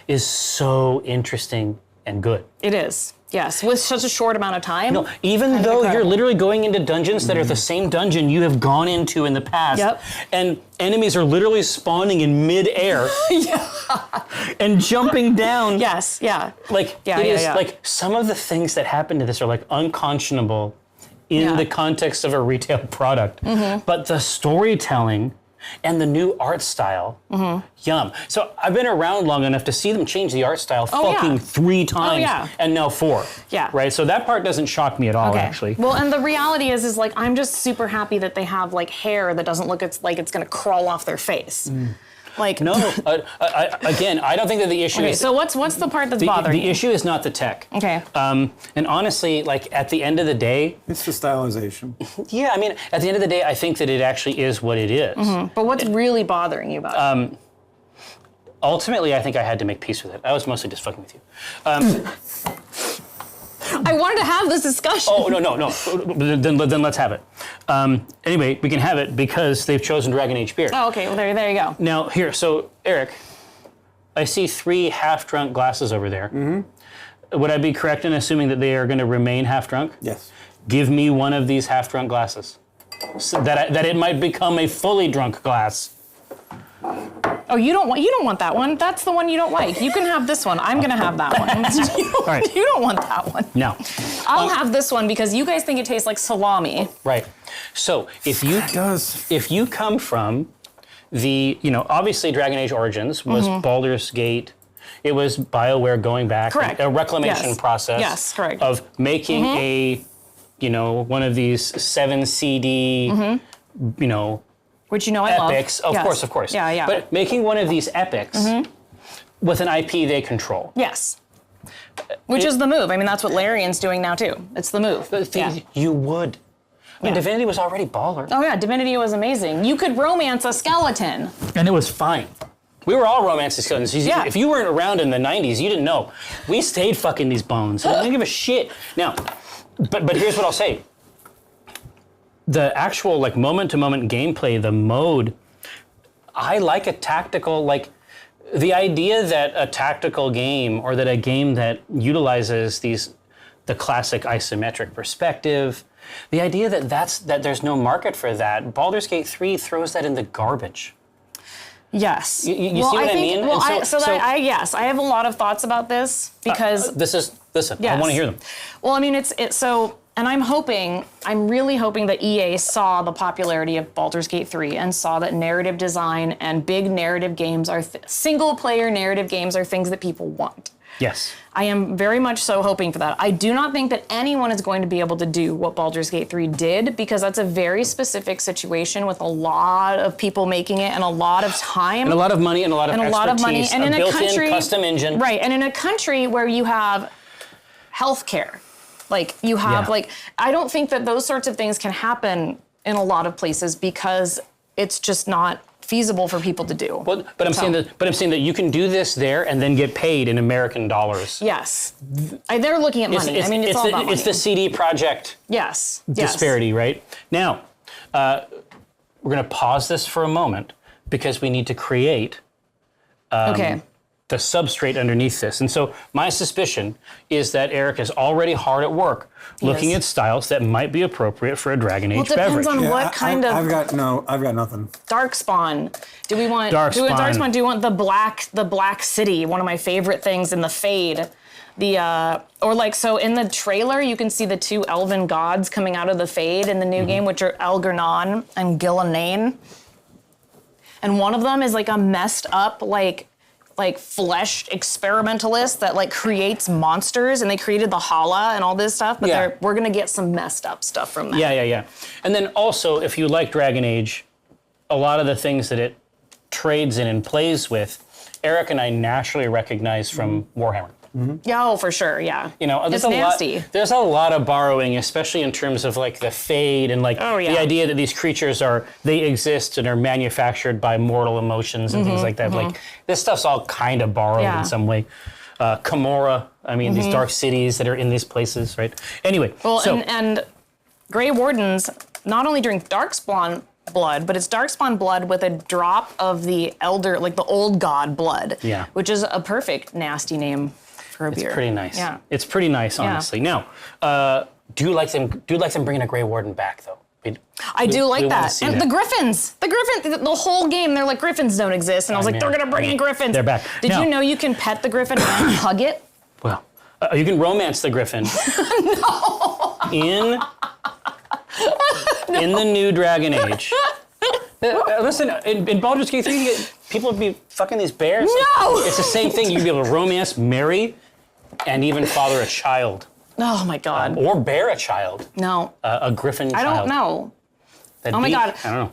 is so interesting and good. It is. Yes, with such a short amount of time. No, even though you're literally going into dungeons that are the same dungeon you have gone into in the past, and enemies are literally spawning in mid-air, and jumping down. Yes, Like like some of the things that happen to this are like unconscionable in the context of a retail product, but the storytelling and the new art style, yum. So I've been around long enough to see them change the art style 3 times and now 4. Yeah. Right? So that part doesn't shock me at all, actually. Well, and the reality is like, I'm just super happy that they have like hair that doesn't look like it's gonna crawl off their face. Like no, again, I don't think that the issue is... So what's the part that's bothering you? The issue is not the tech. Okay. And honestly, like at the end of the day... It's the stylization. Yeah, I mean, at the end of the day, I think that it actually is what it is. But what's really bothering you about it? Ultimately, I think I had to make peace with it. I was mostly just fucking with you. I wanted to have this discussion. Oh, no. Then let's have it. Anyway, we can have it because they've chosen Dragon Age beer. Oh, okay. Well, there you go. Now, here, so, Eric, I see 3 half-drunk glasses over there. Would I be correct in assuming that they are going to remain half-drunk? Yes. Give me one of these half-drunk glasses. So that it might become a fully drunk glass. Oh, you don't want that one. That's the one you don't like. You can have this one. I'm gonna have that one. You don't want that one. No. I'll have this one because you guys think it tastes like salami. Right. So if you come from the, obviously Dragon Age Origins was Baldur's Gate. It was BioWare going back, a reclamation process. Yes, correct. Of making a, one of these 7 CD, which I epics. love. Of course. Yeah. But making one of these epics with an IP they control. Yes. Which is the move. I mean, that's what Larian's doing now too. It's the move. You would. I mean, Divinity was already baller. Oh yeah, Divinity was amazing. You could romance a skeleton. And it was fine. We were all romancing skeletons. If you weren't around in the 90s, you didn't know. We stayed fucking these bones. I don't give a shit. Now, but here's what I'll say. The actual like moment-to-moment gameplay, the mode, I like a tactical, like the idea that a tactical game or that a game that utilizes the classic isometric perspective, the idea that there's no market for that, Baldur's Gate 3 throws that in the garbage. Yes. You see what I mean? Well, yes, I have a lot of thoughts about this because listen, yes. I want to hear them. Well, I mean, it's so, and I'm really hoping that EA saw the popularity of Baldur's Gate 3 and saw that narrative design and big narrative games are single-player narrative games are things that people want. Yes. I am very much so hoping for that. I do not think that anyone is going to be able to do what Baldur's Gate 3 did because that's a very specific situation with a lot of people making it and a lot of time. And a lot of money and a lot of expertise. And in a country, custom engine. Right, and in a country where you have healthcare, like you have I don't think that those sorts of things can happen in a lot of places because it's just not feasible for people to do. Well, but I'm saying that you can do this there and then get paid in American dollars. Yes, they're looking at money. It's all about money. It's the CD Projekt disparity, right? Now, we're going to pause this for a moment because we need to create the substrate underneath this. And so my suspicion is that Eric is already hard at work looking at styles that might be appropriate for a Dragon Age beverage. Depends on what kind of... I've got nothing. Darkspawn. Do we want Darkspawn? Do you want the Black City, one of my favorite things in the Fade? So in the trailer you can see the 2 elven gods coming out of the Fade in the new game, which are Elgurnon and Gillanane. And one of them is like a messed up like flesh experimentalist that like creates monsters, and they created the Hala and all this stuff, but we're gonna get some messed up stuff from that. Yeah. And then also, if you like Dragon Age, a lot of the things that it trades in and plays with, Eric and I naturally recognize from Warhammer. Yeah, oh, for sure, yeah. There's it's nasty. There's a lot of borrowing, especially in terms of like the Fade and like the idea that these creatures they exist and are manufactured by mortal emotions and things like that. Like this stuff's all kind of borrowed in some way. Camorra, these dark cities that are in these places, right? Anyway, and Grey Wardens not only drink Darkspawn blood, but it's Darkspawn blood with a drop of the Elder, like the old god blood. Yeah. Which is a perfect nasty name for a beer. It's pretty nice. Yeah. It's pretty nice, honestly. Now, do you like them bringing a Grey Warden back, though? I do like we wanna that. see And that. the Griffins, the whole game, they're like, Griffins don't exist. And I was like, mean, they're going to bring in Griffins. They're back. Did Now- you know you can pet the Griffin and hug it? Well, you can romance the Griffin. In the new Dragon Age. Listen, in Baldur's Gate 3, people would be fucking these bears. No! It's the same thing. You'd be able to romance, marry, and even father a child. Oh my God. Or bear a child. No. A griffin I child. don't know. That'd Oh my be- God. I don't know.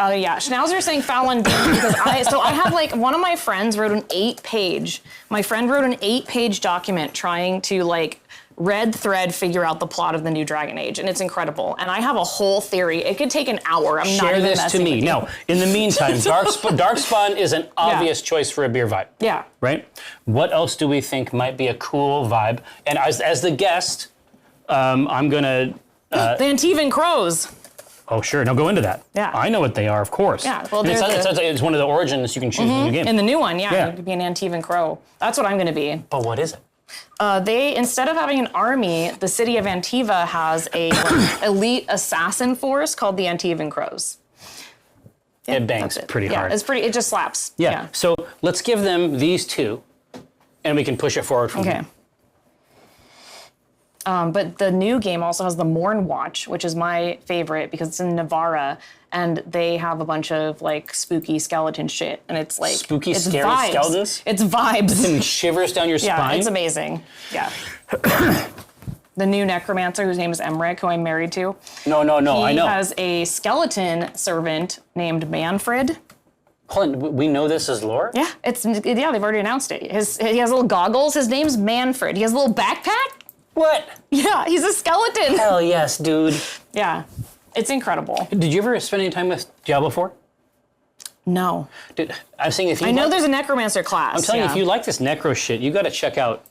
Oh yeah, Schnauzer's saying foul on game because I have like one of my friends wrote an 8-page. My friend wrote an 8-page document trying to like red thread figure out the plot of the new Dragon Age, and it's incredible. And I have a whole theory. It could take an hour. I'm not Share even this to messing me. with you. Now, in the meantime, Darkspawn is an obvious choice for a beer vibe. Yeah. Right? What else do we think might be a cool vibe? And as the guest, I'm going to... The Antivan Crows. Oh, sure. Now go into that. Yeah. I know what they are, of course. Yeah, well, And they're it's one of the origins you can choose in the game. In the new one, Yeah. you could be an Antivan Crow. That's what I'm going to be. But what is it? They, instead of having an army, the city of Antiva has a elite assassin force called the Antivan Crows. It bangs That's it. pretty Yeah, hard. it's pretty. It just slaps. Yeah. So let's give them these two, and we can push it forward from Okay. there. But the new game also has the Morn Watch, which is my favorite because it's in Navarra, and they have a bunch of like spooky skeleton shit, and it's like Spooky, it's scary vibes. skeletons? It's vibes. And shivers down your Yeah, spine. it's amazing. Yeah. The new necromancer, whose name is Emmerich, who I'm married to. No, I He know. has a skeleton servant named Manfred. Hold on, we know this is lore? Yeah, they've already announced it. He has little goggles. His name's Manfred. He has a little backpack. What? Yeah, he's a skeleton. Hell yes, dude. Yeah, it's incredible. Did you ever spend any time with Diablo 4? No, Dude, I'm saying if you I know like- there's a necromancer class. I'm telling you, yeah. if you like this necro shit, you got to check out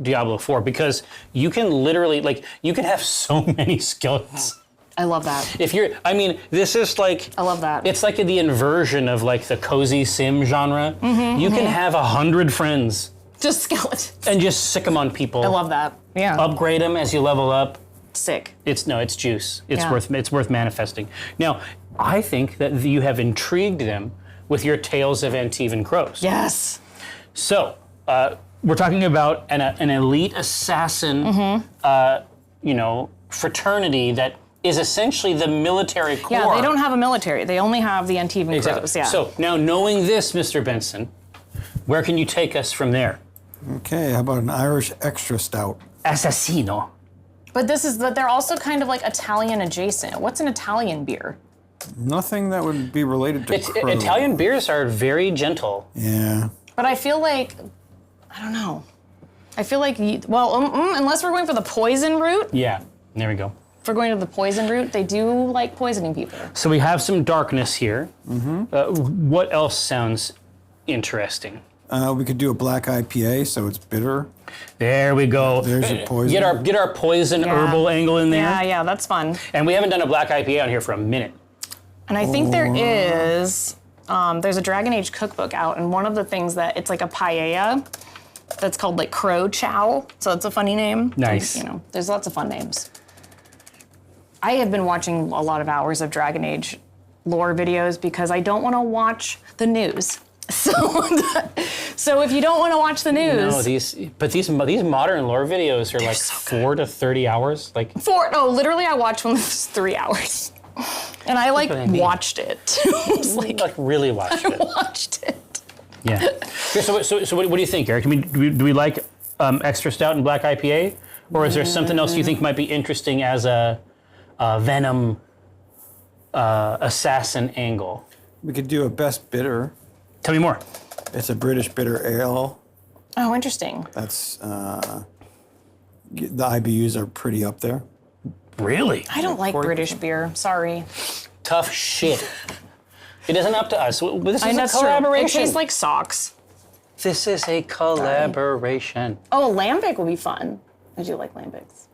Diablo 4 because you can literally, you can have so many skeletons. I love that. If you're, I mean, this is like... I love that. It's like the inversion of like the cozy sim genre. You can have 100 friends Just skeletons. and just sick them on people. I love that. Yeah. Upgrade them as you level up. Sick. It's juice. It's Yeah. worth manifesting. Now, I think that you have intrigued them with your Tales of Antivan Crows. Yes. So, we're talking about an elite assassin, fraternity that is essentially the military core. Yeah, they don't have a military. They only have the Antivan Crows. Yeah. So now, knowing this, Mr. Benson, where can you take us from there? Okay, how about an Irish extra stout? Assassino. But they're also kind of like Italian adjacent. What's an Italian beer? Nothing that would be related to crow. Italian beers are very gentle. Yeah. But I feel like, I don't know. I feel like, unless we're going for the poison route, Yeah, there we go. if we're going to the poison route, they do like poisoning people. So we have some darkness here. What else sounds interesting? We could do a black IPA, so it's bitter. There we go. There's your poison. Get our poison Yeah. herbal angle in there. Yeah, that's fun. And we haven't done a black IPA on here for a minute. And I think there is, there's a Dragon Age cookbook out, and one of the things that, it's like a paella that's called like Crow Chow, so it's a funny name. Nice. There's lots of fun names. I have been watching a lot of hours of Dragon Age lore videos because I don't want to watch the news. So if you don't want to watch the news, No, these modern lore videos are like so 4 to 30 hours. Like literally I watched one that's 3 hours. And I what I mean. watched it. I was like, really watched it. watched it. Yeah. Okay, so what do you think, Eric? Do we like extra stout and black IPA, or is there something else you think might be interesting as a Venom assassin angle? We could do a best bitter. Tell me more. It's a British bitter ale. Oh, interesting. That's the IBUs are pretty up there. Really? I don't like 40%. British beer. Sorry. Tough shit. It isn't up to us. This is a That's true. collaboration. It tastes like socks. This is a collaboration. Oh, lambic would be fun. I do like lambics.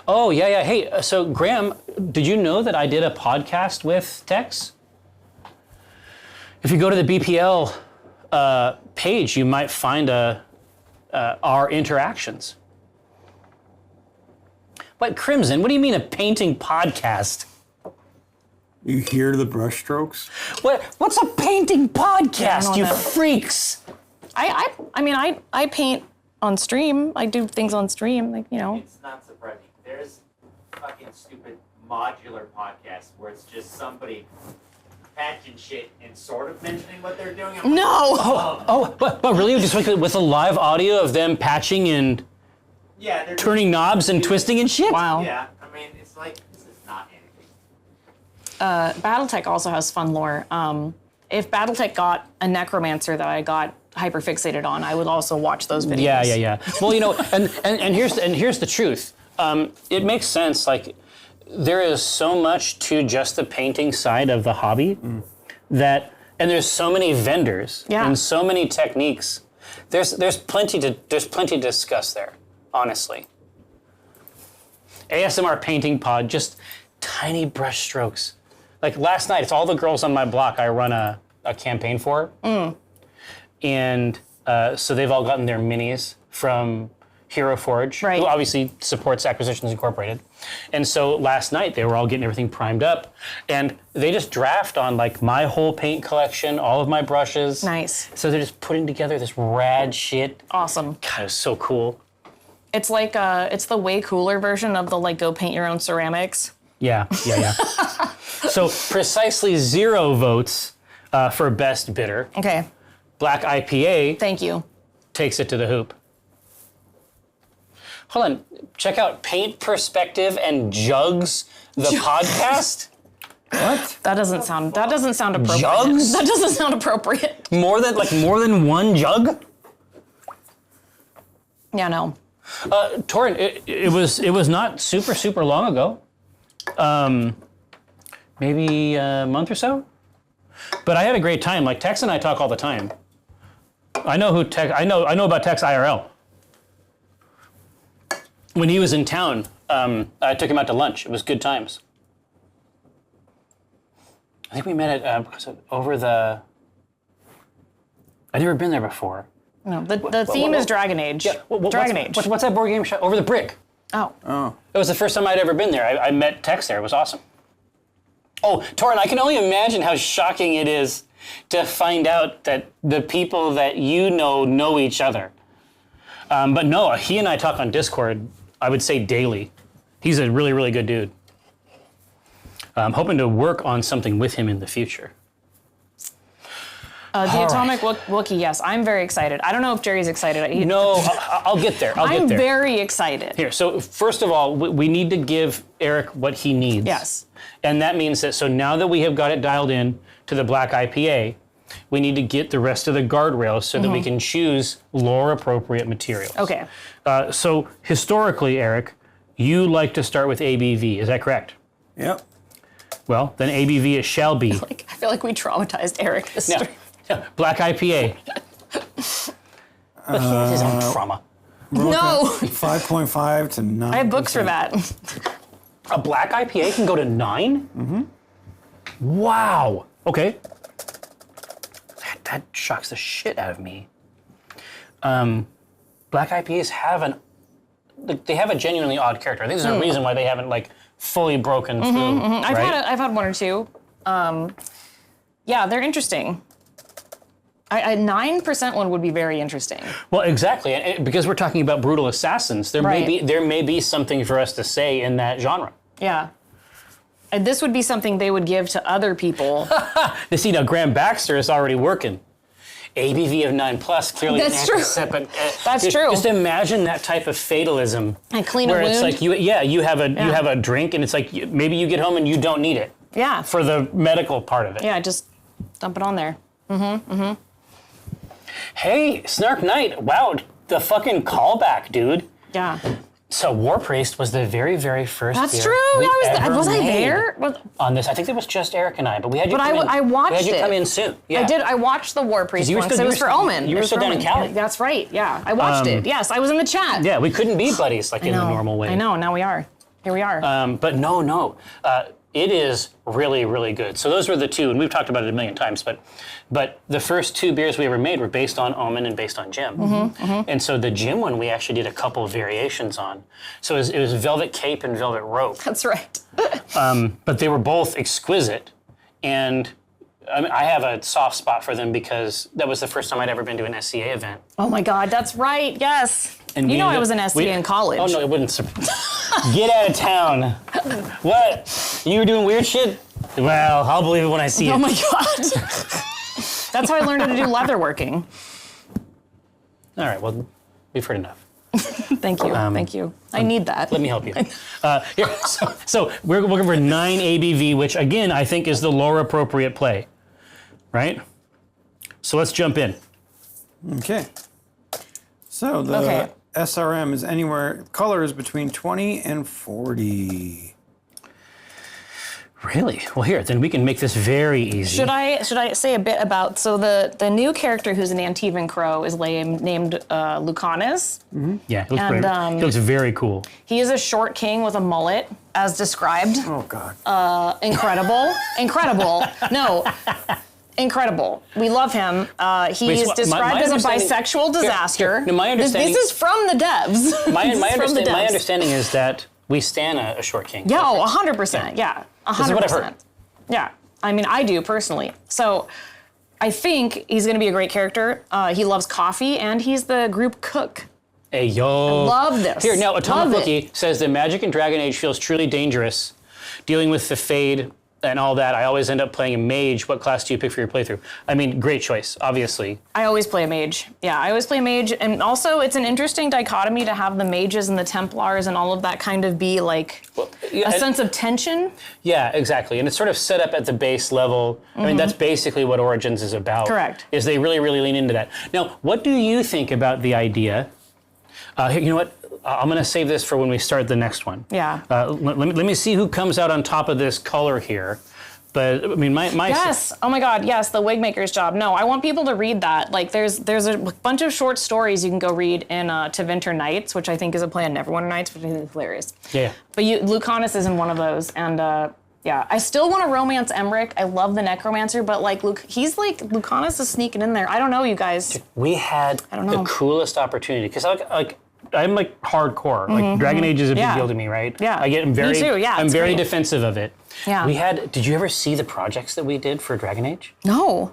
Oh, yeah. Hey, so Graham, did you know that I did a podcast with Tex? If you go to the BPL page, you might find a our interactions. But Crimson, what do you mean a painting podcast? You hear the brushstrokes? What's a painting podcast, you know. freaks? I mean, I paint on stream. I do things on stream, like, you know. It's not surprising. There's fucking stupid modular podcasts where it's just somebody patching shit and sort of mentioning what they're doing. I'm No! Oh, but really? Just with a live audio of them patching and yeah, they're turning knobs and twisting and shit? Wow. Yeah, I mean, it's like, this is not anything. Battletech also has fun lore. If Battletech got a necromancer that I got hyperfixated on, I would also watch those videos. Yeah. Well, you know, and here's the truth. It makes sense. Like, there is so much to just the painting side of the hobby and there's so many vendors and so many techniques. There's plenty to discuss there, honestly. ASMR painting pod, just tiny brush strokes. Like last night, it's all the girls on my block I run a campaign for. And so they've all gotten their minis from Hero Forge, who obviously supports Acquisitions Incorporated. And so last night they were all getting everything primed up, and they just draft on like my whole paint collection, all of my brushes. Nice. So they're just putting together this rad shit. Awesome. God, it's so cool. It's like, it's the way cooler version of the, like, go paint your own ceramics. Yeah. So precisely 0 votes for best bidder. Okay. Black IPA Thank you. takes it to the hoop. Hold on, check out Paint Perspective and Jugs, the podcast. What? That doesn't sound appropriate. Jugs? That doesn't sound appropriate. More than one jug? Yeah, no. Torin, it was not super long ago. Maybe a month or so. But I had a great time. Like Tex and I talk all the time. I know about Tex IRL. When he was in town, I took him out to lunch. It was good times. I think we met at over the. I'd never been there before. No, the theme is Dragon Age. Yeah, Dragon Age. What's that board game shop? Over the Brick. Oh. It was the first time I'd ever been there. I met Tex there. It was awesome. Oh, Torin, I can only imagine how shocking it is to find out that the people that you know each other. But no, he and I talk on Discord, I would say daily. He's a really, really good dude. I'm hoping to work on something with him in the future. The Atomic Wookiee, yes. I'm very excited. I don't know if Jerry's excited. No, I'll get there. I'm very excited. Here, so first of all, we need to give Eric what he needs. Yes. And that means that, so now that we have got it dialed in to the Black IPA, we need to get the rest of the guardrails so that we can choose lore-appropriate materials. Okay. So historically, Eric, you like to start with ABV, is that correct? Yep. Well, then ABV it shall be. I feel like we traumatized Eric this Now, stream. Black IPA. His own trauma. No! 5.5 to 9. I have books for that. A black IPA can go to 9? Mm-hmm. Wow. Okay. That shocks the shit out of me. Black IPAs have they have a genuinely odd character. I think there's a reason why they haven't like fully broken through. Right? I've had one or two. Yeah, they're interesting. A 9% one would be very interesting. Well, exactly, and because we're talking about brutal assassins, there may be something for us to say in that genre. Yeah. And this would be something they would give to other people. See, now Graham Baxter is already working. ABV of 9+, clearly. That's true. That's true. Just imagine that type of fatalism. And clean a where wound. it's like you have a drink, and it's like maybe you get home and you don't need it. Yeah. For the medical part of it. Yeah, just dump it on there. Hey, Snark Knight! Wow, the fucking callback, dude. Yeah. So War Priest was the very, very first. That's beer true. we ever Was I made there? on this? I think it was just Eric and I, but we had you. But come in, I watched we had you it. come in soon. Yeah. I did. I watched the War Priest you were one because still- it was you for were- Omen. you It were was still for down in Omen. Cali. That's right. Yeah, I watched it. Yes, I was in the chat. Yeah, we couldn't be buddies like in the normal way. I know. Now we are. Here we are. But no. It is really, really good. So those were the two, and we've talked about it a million times, but the first two beers we ever made were based on Omin and based on Jim. And so the Jim one we actually did a couple of variations on. So it was Velvet Cape and Velvet Rope. That's right. But they were both exquisite, and I have a soft spot for them because that was the first time I'd ever been to an SCA event. Oh my God, that's right. Yes. And you know I was an SCA in college. Oh no, it wouldn't. Get out of town. What? You were doing weird shit? Well, I'll believe it when I see it. Oh my God. That's how I learned how to do leatherworking. All right, well, we've heard enough. Thank you. Thank you. I need that. Let me help you. Here, so we're looking for 9 ABV, which again, I think is the lore appropriate play, right? So let's jump in. Okay. So the Okay. SRM is anywhere, color is between 20 and 40. Really? Well, here, then we can make this very easy. Should I say a bit about, so the new character who's an Antivan Crow is named Lucanus. Yeah, he looks, And, he looks very cool. He is a short king with a mullet, as described. Oh, God. Incredible. Incredible. No. Incredible. We love him. He's so described my as a understanding- bisexual disaster. No, my understanding- This is from the devs. My from the devs. understanding is that we stan a short king. Yeah, 100%. Yeah, 100%. This is what I've heard. Yeah, I mean, I do personally. So I think he's going to be a great character. He loves coffee, and he's the group cook. Hey, yo. Love this. Here, now, Atomic Love Wiki it. says that Magic and Dragon Age feels truly dangerous. Dealing with the Fade and all that, I always end up playing a mage. What class do you pick for your playthrough? I mean, great choice, obviously. I always play a mage. Yeah, I always play a mage. And also, it's an interesting dichotomy to have the mages and the Templars and all of that kind of be like a sense of tension. Yeah, exactly. And it's sort of set up at the base level. I mean, that's basically what Origins is about. Correct. Is they really, really lean into that. Now, what do you think about the idea? Here, you know what? I'm going to save this for when we start the next one. Yeah. Let me see who comes out on top of this color here. But, I mean, my Yes. Oh my God. Yes. The Wigmaker's Job. No, I want people to read that. Like, there's a bunch of short stories you can go read in To Winter Nights, which I think is a play on Neverwinter Nights, which I think is hilarious. Yeah. But Lucanus is in one of those, and yeah, I still want to romance Emmerich. I love the Necromancer, but like Lucanus is sneaking in there. I don't know, you guys. We had don't the know. coolest opportunity because I'm like hardcore. Like Dragon Age is a big Yeah. deal to me, right? Yeah. I'm very, Me too. Yeah, I'm it's very great. defensive of it. Yeah. Did you ever see the projects that we did for Dragon Age? No.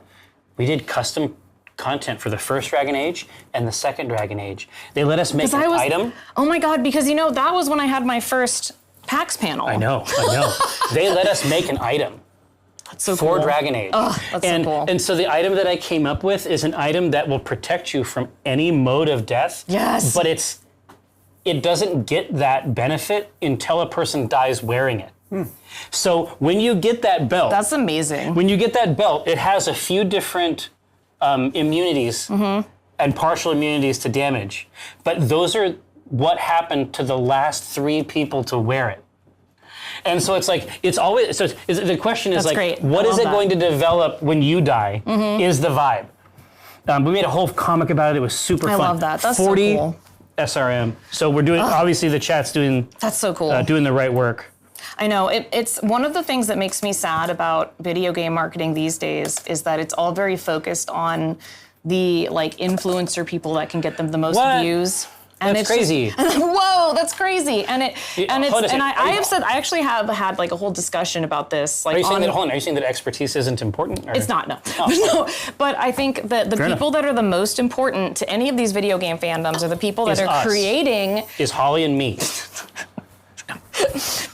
We did custom content for the first Dragon Age and the second Dragon Age. They let us make an item. Oh my God, because that was when I had my first PAX panel. I know. They let us make an item. That's so For cool. Dragon Age. That's and, so cool. And so the item that I came up with is an item that will protect you from any mode of death. Yes. But it doesn't get that benefit until a person dies wearing it. So when you get that belt, That's amazing. when you get that belt, it has a few different immunities and partial immunities to damage. But those are what happened to the last 3 people to wear it. And so it's like, the question is That's great. what I is love it that. going to develop when you die is the vibe. We made a whole comic about it. It was super I fun. love that. That's so 40 cool. SRM. So we're doing, obviously the chat's doing That's so cool. doing the right work. I know. It's one of the things that makes me sad about video game marketing these days is that it's all very focused on the influencer people that can get them the most What? views. And That's it's crazy. Whoa, that's crazy. And I have second. I actually have had a whole discussion about this. Are you saying that expertise isn't important? Or? It's not, no. No. But I think that the Fair people enough. that are the most important to any of these video game fandoms are the people that Is are us. creating Is Holly and me.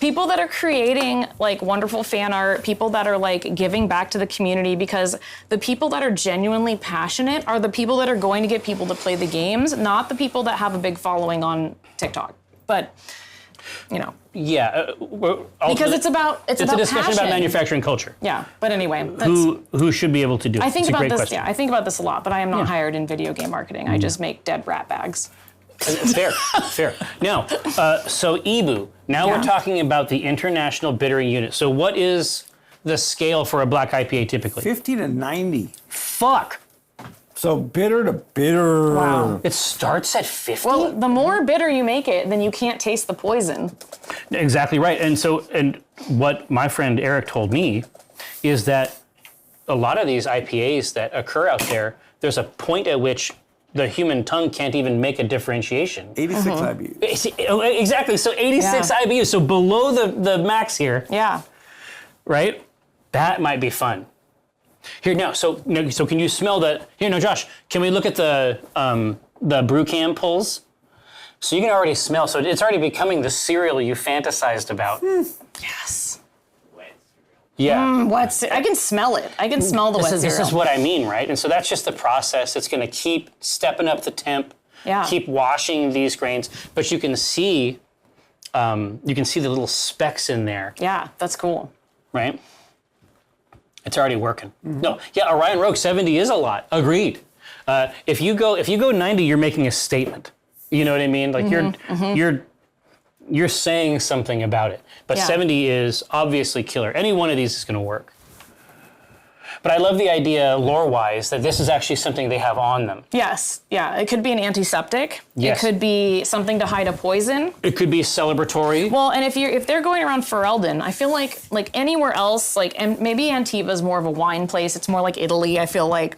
people that are creating wonderful fan art, people that are giving back to the community, because the people that are genuinely passionate are the people that are going to get people to play the games, not the people that have a big following on TikTok. But Yeah. because it's about a discussion passion. about manufacturing culture. Yeah, but anyway, that's, Who should be able to do it? I think It's a about great this. question. Yeah, I think about this a lot. But I am not hired in video game marketing. I just make dead rat bags. Fair. Now, so Ibu. Now Yeah. we're talking about the international bittering unit. So what is the scale for a black IPA typically? 50 to 90. Fuck. So bitter to bitter. Wow. It starts at 50? Well, the more bitter you make it, then you can't taste the poison. Exactly right. And what my friend Eric told me is that a lot of these IPAs that occur out there, there's a point at which the human tongue can't even make a differentiation. 86 IBUs. Exactly. So 86 Yeah. IBUs, so below the max here, Yeah. right? That might be fun. Here now, so can you smell that? Here, no, Josh, can we look at the brew can pulls? So you can already smell. So it's already becoming the cereal you fantasized about. Yes. Wet Yeah. I can smell it. I can smell the wet This cereal. is what I mean, right? And so that's just the process. It's going to keep stepping up the temp, keep washing these grains, but you can see the little specks in there, Yeah, that's cool. right? It's already working. No, yeah, Orion Rogue 70 is a lot. Agreed. If you go 90, you're making a statement. You know what I mean? Like you're saying something about it. But 70 is obviously killer. Any one of these is going to work. But I love the idea, lore-wise, that this is actually something they have on them. Yes, yeah. It could be an antiseptic. Yes. It could be something to hide a poison. It could be celebratory. Well, and if they're going around Ferelden, I feel like anywhere else, and maybe Antiva is more of a wine place. It's more like Italy, I feel like.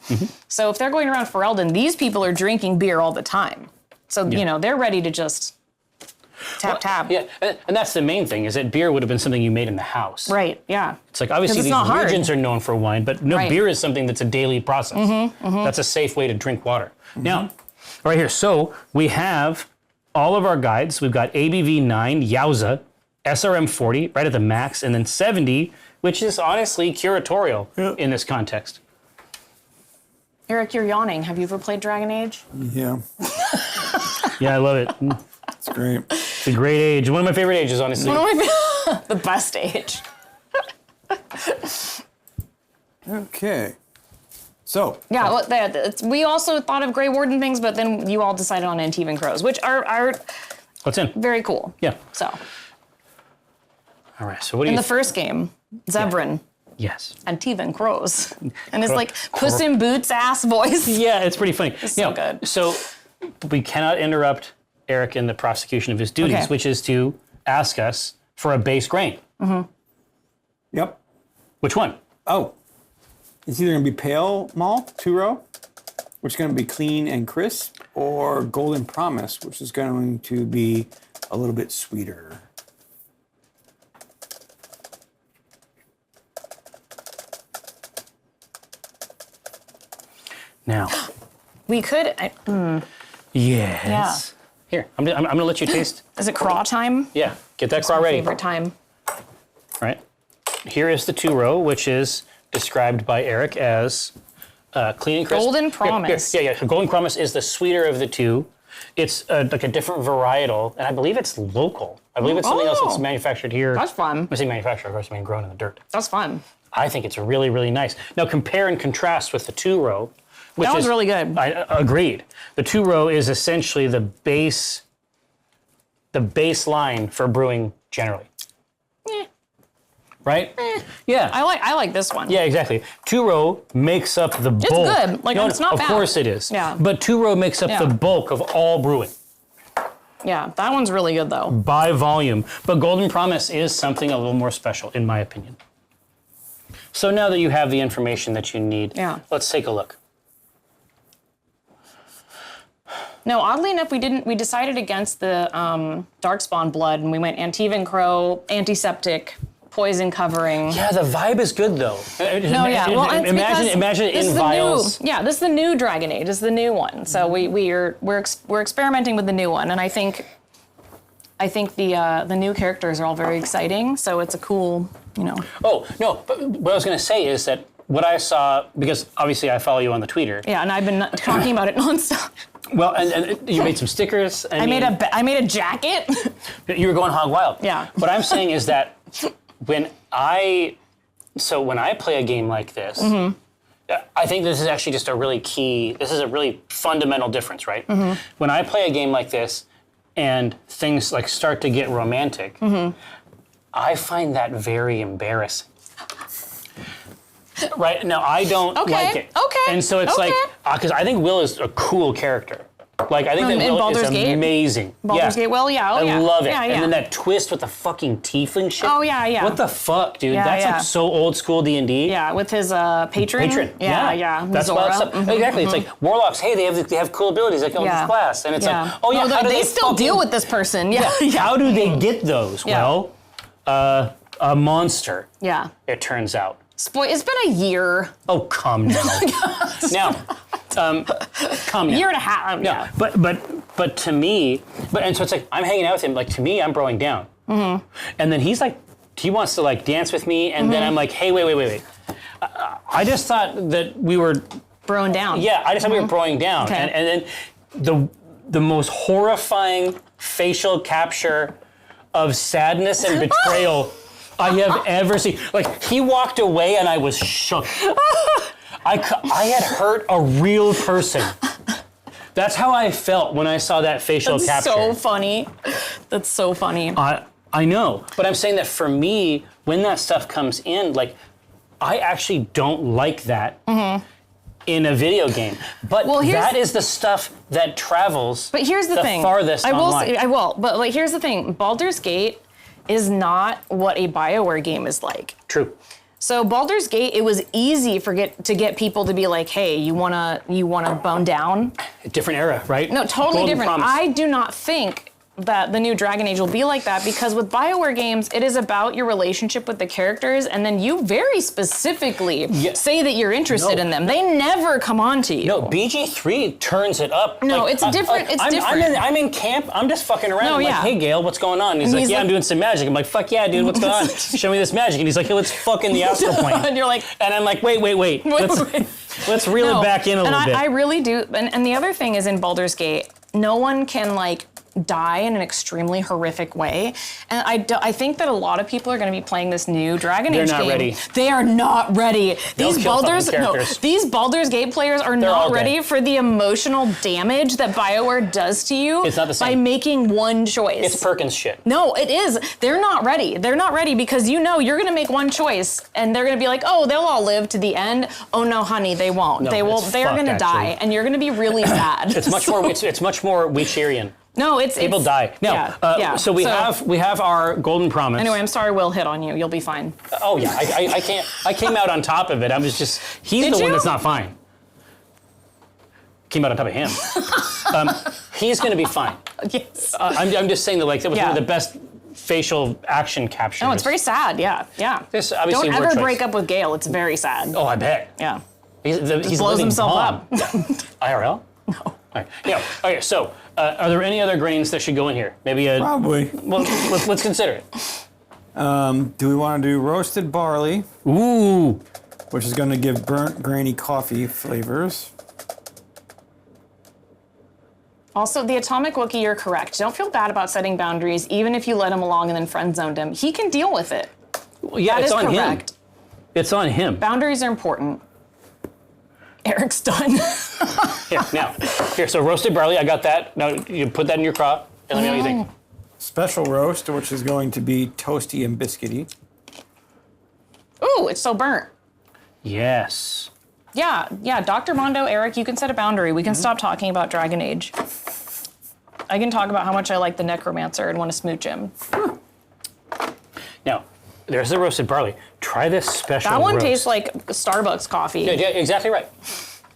So if they're going around Ferelden, these people are drinking beer all the time. So, they're ready to just tap. Yeah, and that's the main thing, is that beer would have been something you made in the house. Right, yeah. It's like, obviously, it's these not hard. regions are known for wine, but no, Right. beer is something that's a daily process. That's a safe way to drink water. Now, right here, so we have all of our guides. We've got ABV 9, Yowza, SRM 40, right at the max, and then 70, which is honestly curatorial in this context. Eric, you're yawning. Have you ever played Dragon Age? Yeah, Yeah, I love it. it's great. It's a great age. One of my favorite ages, honestly. The best age. Okay. So, Yeah, well, we also thought of Grey Warden things, but then you all decided on Antivan Crows, which are What's in? very cool. Yeah. So, All right, so what do in you the first game, Zevran, Yes. Antivan Crows, and his like Crow. Puss in Boots ass voice. Yeah, it's pretty funny. so good. So we cannot interrupt Eric in the prosecution of his duties, Okay. which is to ask us for a base grain. yep. Which one? Oh, it's either going to be pale malt, 2-row, which is going to be clean and crisp, or golden promise, which is going to be a little bit sweeter. Now, We could. yes. Here, I'm going to let you taste. Is it craw time? Yeah, get that craw ready. Favorite time. Right. Here is the 2-row, which is described by Eric as clean and crisp. Golden Promise. Yeah. Golden Promise is the sweeter of the two. It's like a different varietal, and I believe it's local. I believe it's something else that's manufactured here. That's fun. I say manufactured, of course, I mean grown in the dirt. That's fun. I think it's really, really nice. Now compare and contrast with the 2-row, which That one's is really good. I agreed. The 2-row is essentially the baseline for brewing generally. Right? Yeah. I like this one. Yeah, exactly. 2-row makes up the bulk. It's good. Like, it's not Of bad. course it is. Yeah. But 2-row makes up Yeah. the bulk of all brewing Yeah, that one's really good though. by volume. But Golden Promise is something a little more special, in my opinion. So now that you have the information that you need, let's take a look. No, oddly enough, we decided against the Darkspawn blood, and we went Antivan Crow, antiseptic, poison covering. Yeah, the vibe is good though. No, yeah. Well, it's because imagine it this in is the vials. New, this is the new Dragon Age. This is the new one. So we're experimenting with the new one, and I think the new characters are all very exciting. So it's a cool, Oh no! But what I was going to say is that what I saw, because obviously I follow you on the Twitter. Yeah, and I've been talking about it nonstop. Well, and you made some stickers. I made a jacket. You were going hog wild. Yeah. What I'm saying is that when I play a game like this, I think this is actually just a really fundamental difference, right? When I play a game like this and things like start to get romantic, I find that very embarrassing. Right now, I don't like it. Okay. And so it's like Because I think Will is a cool character. Like, I think that In Will Baldur's is Gate? amazing. Baldur's Gate Will, yeah, oh, I yeah. love it. Yeah, yeah. And then that twist with the fucking tiefling shit. Oh, yeah, yeah. What the fuck, dude? Yeah, That's yeah. like so old school D&D. Yeah, with his patron. Yeah. That's wild Zora. stuff. Exactly. It's like warlocks. Hey, they have cool abilities. Like, oh, Yeah. this class, and it's like, oh yeah, No, how do they still fucking- deal with this person. Yeah. How do they get those? Yeah. Well, a monster. Yeah. It turns out. It's been a year. Oh, come now. Now, come now. Year and a half. Yeah, but to me, and so it's like I'm hanging out with him. Like to me, I'm broing down, and then he's like, he wants to like dance with me, and then I'm like, hey, wait. I just thought that we were, Broing down. yeah, I just thought we were broing down, Okay. and then the most horrifying facial capture of sadness and betrayal I have ever seen. Like he walked away, and I was shook. I had hurt a real person. That's how I felt when I saw that facial That's capture. so funny. That's so funny. I know, but I'm saying that for me, when that stuff comes in, like, I actually don't like that in a video game. But Well, that is the stuff that travels But here's the thing. farthest online. I will. But like, here's the thing. Baldur's Gate is not what a BioWare game is like. True. So Baldur's Gate, it was easy to get people to be like, hey, you wanna bone down? Different era, right? No, totally Golden different. Promise. I do not think that the new Dragon Age will be like that because with BioWare games, it is about your relationship with the characters, and then you very specifically say that you're interested in them. They never come on to you. No, BG3 turns it up. No, like, it's different. It's different. I'm in camp. I'm just fucking around. No, I'm yeah. like, hey, Gail, what's going on? And he's like, yeah, I'm doing some magic. I'm like, fuck yeah, dude, what's going on? Show me this magic. And he's like, hey, let's fuck in the astral plane. And you're like, and I'm like, wait. Let's reel it back in a little bit. I really do. And the other thing is in Baldur's Gate, no one can like die in an extremely horrific way. And I think that a lot of people are going to be playing this new Dragon Age They're not game. ready. They are not ready. They'll kill fucking characters. These Baldur's Gate players are all not dead. ready for the emotional damage that BioWare does to you It's not the by same. making one choice. It's Perkins shit. No, it is. They're not ready. They're not ready because you know you're going to make one choice and they're going to be like, oh, they'll all live to the end. Oh no, honey, they won't. No, They will. it's They are fucked, going to die, actually. and you're going to be really sad. It's much more. It's much more Witcherian. No, People die. Now, so we have our Golden Promise. Anyway, I'm sorry Will hit on you. You'll be fine. Oh yeah, I can't. I came out on top of it. I was just. He's Did the one you? that's not fine. Came out on top of him. He's going to be fine. Yes. I'm just saying that like that was Yeah. one of the best facial action captures. No, it's very sad. Yeah. This obviously Don't word ever choice. break up with Gale. It's very sad. Oh, I bet. Yeah. He's a Blows living himself bomb. up. IRL? No. All right. Yeah. Okay. So, are there any other grains that should go in here? Maybe a. Probably. Well, let's consider it. Do we want to do roasted barley, Ooh. which is going to give burnt, grainy coffee flavors? Also, the Atomic Wookiee, you're correct. Don't feel bad about setting boundaries, even if you let him along and then friend zoned him. He can deal with it. Well, yeah, That it's is on correct. him. It's on him. Boundaries are important. Eric's done. Here. So roasted barley, I got that. Now you put that in your crop, and let me know what you think. Special roast, which is going to be toasty and biscuity. Ooh, it's so burnt. Yes. Yeah, Dr. Mondo, Eric, you can set a boundary. We can stop talking about Dragon Age. I can talk about how much I like the Necromancer and want to smooch him. Now, there's the roasted barley. Try this special That one roast. tastes like Starbucks coffee. Yeah, exactly right.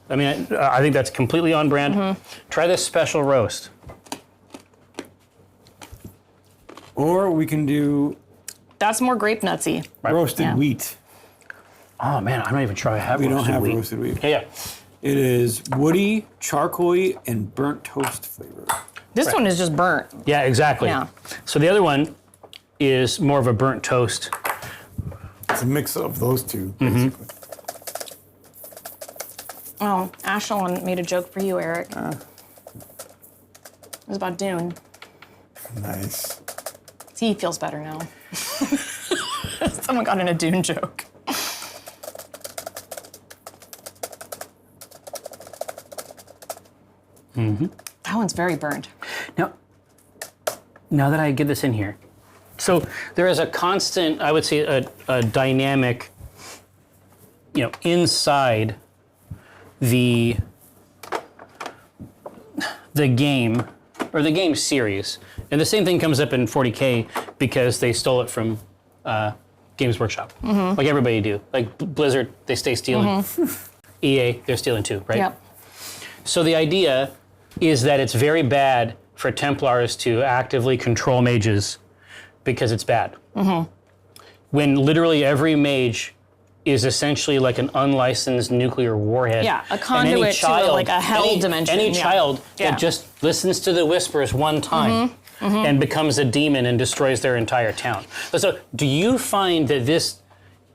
I mean, I think that's completely on brand. Try this special roast. Or we can do That's more grape nutsy. Right. roasted Yeah. wheat. Oh man, I'm not even sure I have We roasted don't have wheat. roasted wheat. Yeah. It is woody, charcoaly, and burnt toast flavor. This one is just burnt. Yeah, exactly. Yeah. So the other one is more of a burnt toast. It's a mix of those two, Mm-hmm. basically. Oh, Ashlyn made a joke for you, Eric. It was about Dune. Nice. See, he feels better now. Someone got in a Dune joke. That one's very burnt. Now that I get this in here, so there is a constant, I would say, a dynamic, inside the the game, or the game series, and the same thing comes up in 40K because they stole it from Games Workshop. Like everybody do. Like Blizzard, they stay stealing. EA, they're stealing too, right? Yep. So the idea is that it's very bad for Templars to actively control mages because it's bad. When literally every mage is essentially like an unlicensed nuclear warhead. Yeah, a And conduit to like a hell dimension. Any child Yeah. that just listens to the whispers one time and becomes a demon and destroys their entire town. So do you find that this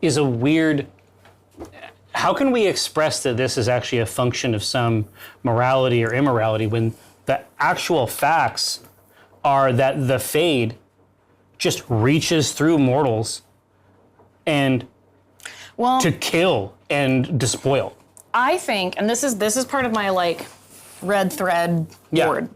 is a weird... How can we express that this is actually a function of some morality or immorality when the actual facts are that the Fade just reaches through mortals and Well, to kill and despoil? I think, and this is part of my like red thread Yeah. board.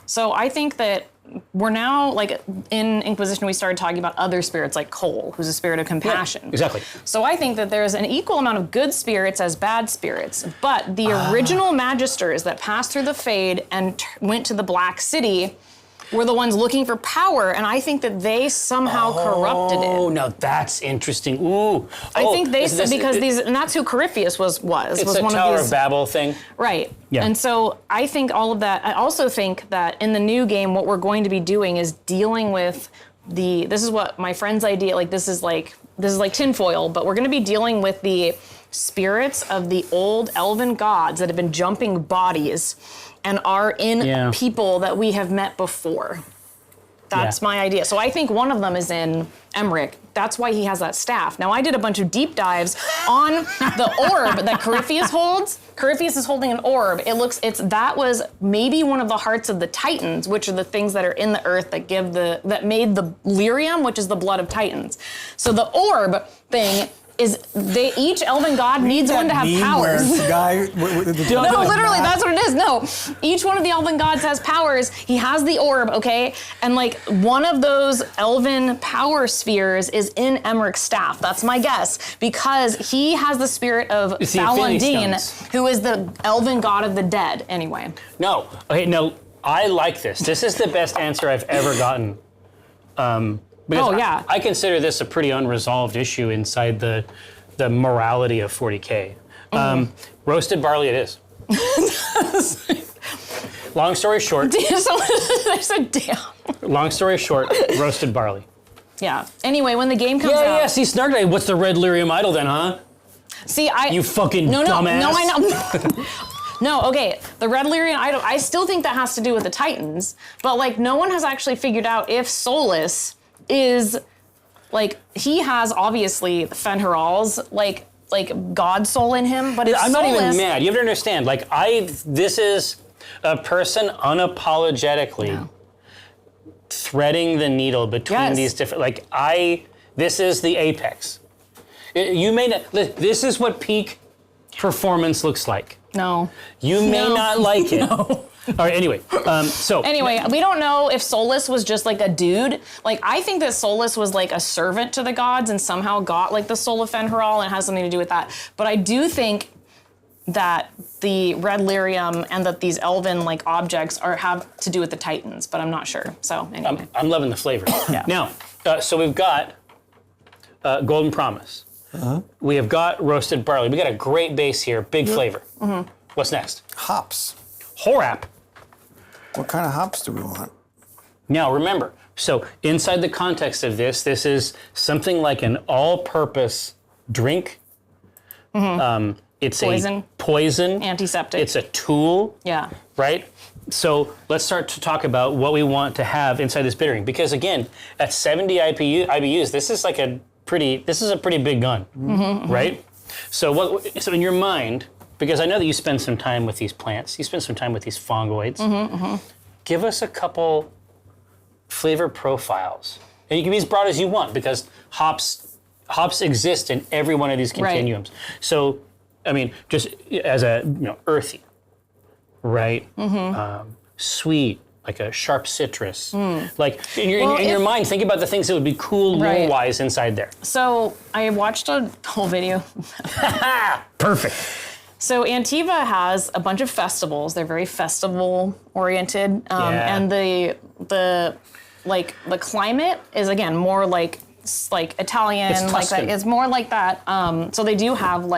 So I think that we're now like in Inquisition we started talking about other spirits like Cole, who's a spirit of compassion. Exactly. So I think that there's an equal amount of good spirits as bad spirits, but the original magisters that passed through the Fade and went to the Black City were the ones looking for power, and I think that they somehow corrupted it. Oh, now that's interesting. Ooh. I think they this- because these, and that's who Corypheus was It's was a one Tower of of these. Babel thing. Right. Yeah. And so I think all of that, I also think that in the new game, what we're going to be doing is dealing with this is what my friend's idea, like this is like tinfoil, but we're going to be dealing with the spirits of the old elven gods that have been jumping bodies and are in Yeah. people that we have met before. That's Yeah. my idea. So I think one of them is in Emmerich. That's why he has that staff. Now I did a bunch of deep dives on the orb that Corypheus holds. Corypheus is holding an orb. That was maybe one of the hearts of the Titans, which are the things that are in the earth that made the lyrium, which is the blood of Titans. So the orb thing is each elven god needs one to have powers. The guy, No, literally, that's what it is. No, each one of the elven gods has powers. He has the orb, okay? And like one of those elven power spheres is in Emmerich's staff. That's my guess. Because he has the spirit of It's the Infinity Falandine, Stones. who is the elven god of the dead, anyway. No. Okay, no, I like this. This is the best answer I've ever gotten. Because Oh, yeah. I consider this a pretty unresolved issue inside the morality of 40K. Roasted barley it is. Long story short, There's a damn. roasted barley. Yeah. Anyway, when the game comes out. Yeah, see, Snarkday, what's the red lyrium idol then, huh? See, You fucking no, dumbass. No, I know. No, okay. The Red Lyrian idol, I still think that has to do with the Titans, but like no one has actually figured out if Solus is like he has obviously Fenriral's like God soul in him, but if I'm not even Solus- mad. You have to understand. Like this is a person unapologetically threading the needle between Yes. these different. This is the apex. You may not. This is what peak performance looks like. No. You may No. not like it. All right. Anyway. So. Anyway, we don't know if Solus was just like a dude. Like, I think that Solus was like a servant to the gods and somehow got like the soul of Fenriral and has something to do with that. But I do think that the red lyrium and that these elven like objects have to do with the Titans, but I'm not sure. So anyway. I'm loving the flavor. Yeah. Now, so we've got Golden Promise. We have got roasted barley. We got a great base here, big flavor. What's next? hops. Horap. What kind of hops do we want? Now remember, so inside the context of this is something like an all-purpose drink. It's Poison. a poison. Antiseptic. It's a tool, Yeah. right? So let's start to talk about what we want to have inside this bittering. Because again, at 70 IBUs, this is a pretty big gun, right? So so in your mind, because I know that you spend some time with these plants, you spend some time with these fungoids, give us a couple flavor profiles. And you can be as broad as you want because hops exist in every one of these Right. continuums. So, I mean, just as earthy, right? Sweet, like a sharp citrus. Like in your mind, think about the things that would be cool Right. lore-wise inside there. So I watched a whole video. Perfect. So Antiva has a bunch of festivals. They're very festival oriented, and the climate is again more like Italian, It's like Tuscan. that. It's more like that. So they do have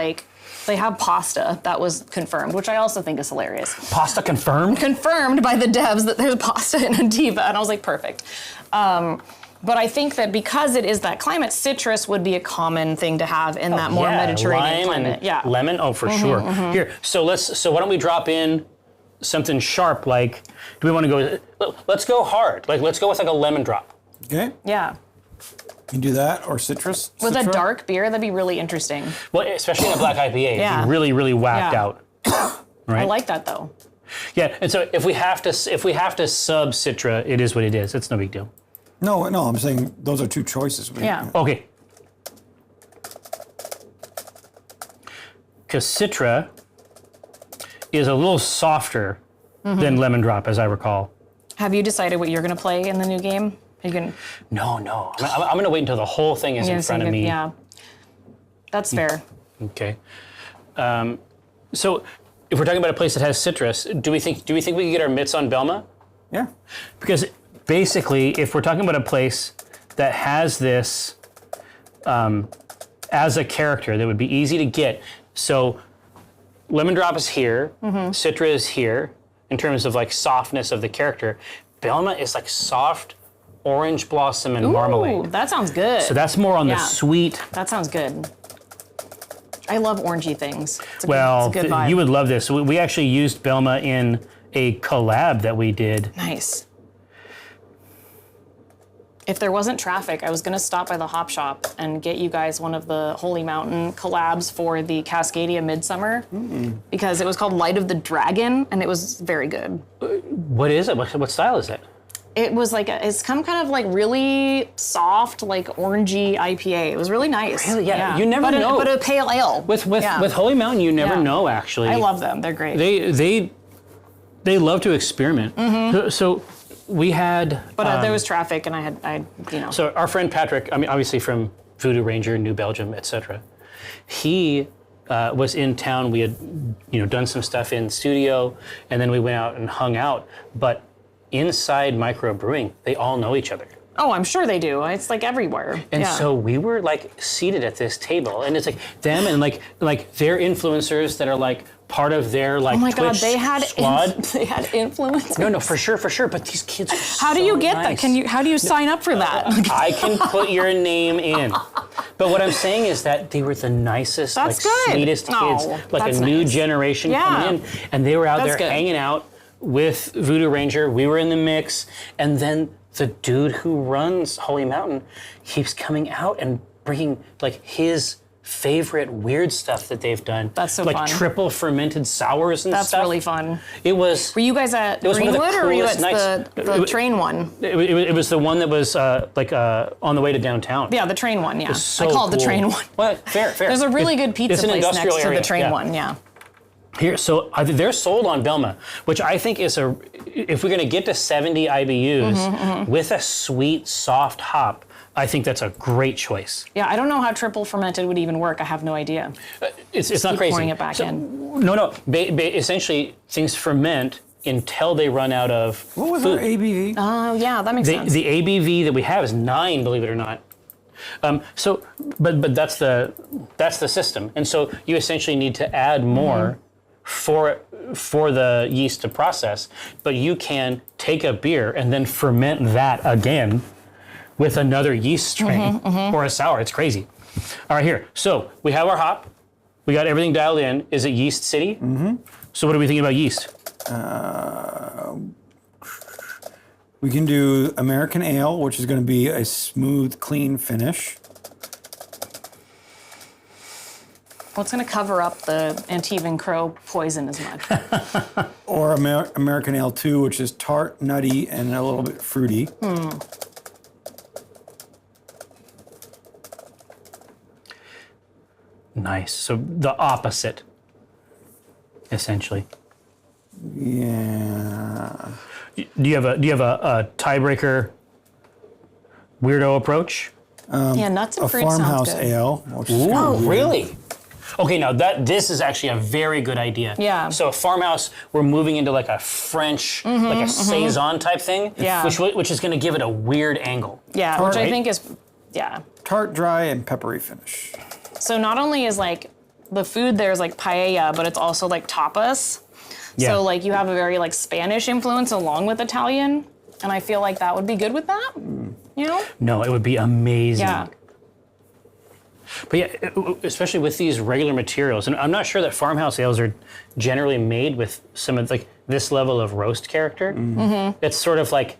they have pasta that was confirmed, which I also think is hilarious. Pasta confirmed? Confirmed by the devs that there's pasta in Antiva, and I was like, perfect. But I think that because it is that climate, citrus would be a common thing to have in that more Mediterranean lime climate. And lemon. Oh, for sure. Here, so why don't we drop in something sharp? Like, do we want to go? Let's go hard. Like, let's go with like a lemon drop. Okay. Yeah. You can do that or citrus. With a Citra? dark beer, that'd be really interesting. Well, especially in a black IPA, Yeah. it'd be really, really whacked Yeah. out. Right. I like that though. Yeah, and so if we have to sub Citra, it is what it is. It's no big deal. No, I'm saying those are two choices. Yeah. Okay. Because Citra is a little softer than Lemon Drop, as I recall. Have you decided what you're going to play in the new game? Are you going No. I'm going to wait until the whole thing is in front of me. Yeah. That's fair. Okay. So if we're talking about a place that has citrus, do we think we can get our mitts on Belma? Yeah. Because basically, if we're talking about a place that has this as a character that would be easy to get, so Lemon Drop is here, Citra is here, in terms of like softness of the character. Belma is like soft orange blossom and Ooh, marmalade. that sounds good. So that's more on the Yeah. sweet. That sounds good. I love orangey things. It's a Well, good, it's a good vibe. you would love this. We actually used Belma in a collab that we did. Nice. If there wasn't traffic, I was going to stop by the Hop Shop and get you guys one of the Holy Mountain collabs for the Cascadia Midsummer because it was called Light of the Dragon and it was very good. What is it? What style is it? It was like it's kind of like really soft, like orangey IPA. It was really nice. Really? Yeah. You never but know. But a pale ale. With Yeah. Holy Mountain, you never Yeah. know. Actually, I love them. They're great. They love to experiment. So we had. But there was traffic, and I So our friend Patrick, I mean, obviously from Voodoo Ranger, New Belgium, etc. He was in town. We had, done some stuff in studio, and then we went out and hung out. But inside microbrewing, they all know each other. Oh, I'm sure they do. It's like everywhere. And yeah. so we were like seated at this table, and it's like them and like their influencers that are like part of their like Oh my Twitch God, they had squad. they had influencers. No, for sure. But these kids are How do you so get nice. that? How do you sign up for that? I can put your name in. But what I'm saying is that they were the nicest, That's like good. sweetest No, kids, like that's a new nice. generation Yeah. coming in, and they were out That's there good. hanging out with Voodoo Ranger. We were in the mix, and then the dude who runs Holy Mountain keeps coming out and bringing like his favorite weird stuff that they've done. That's so like fun. triple fermented sours and That's stuff. really fun. It was. Were you guys at was one of the Greenwood or were you at coolest the nights. train one? It was the one that was on the way to downtown. Yeah, the train one, yeah. So I call it the cool. train one. Well, fair. There's a really good It's pizza an place industrial next to area, the train yeah. one, yeah. Here, so they're sold on Belma, which I think is if we're going to get to 70 IBUs with a sweet, soft hop, I think that's a great choice. Yeah, I don't know how triple fermented would even work. I have no idea. It's not keep crazy. pouring it back in. No. Essentially, things ferment until they run out of What was food. our ABV? Oh, yeah, that makes sense. The ABV that we have is 9, believe it or not. But that's the system, and so you essentially need to add more for the yeast to process. But you can take a beer and then ferment that again with another yeast strain or a sour. It's crazy. All right, here. So we have our hop. We got everything dialed in. Is it Yeast City? Mm-hmm. So what are we thinking about yeast? We can do American Ale, which is going to be a smooth, clean finish. What's going to cover up the Antivan Crow poison as much? Or American Ale 2, which is tart, nutty, and a little bit fruity. Nice. So the opposite, essentially. Yeah. Do you have a tiebreaker weirdo approach? Yeah, nuts and A fruit sounds farmhouse good. ale. Which is kinda weird. Really? Okay, now this is actually a very good idea. Yeah. So a farmhouse, we're moving into like a French, like a saison type thing. Yeah. Which is going to give it a weird angle. Yeah, which I Right? think is, yeah. Tart, dry, and peppery finish. So not only is like the food there's like paella, but it's also like tapas. Yeah. So like you have a very like Spanish influence along with Italian, and I feel like that would be good with that. You know? No, it would be amazing. Yeah. But yeah, especially with these regular materials, and I'm not sure that farmhouse ales are generally made with some of like this level of roast character. It's sort of like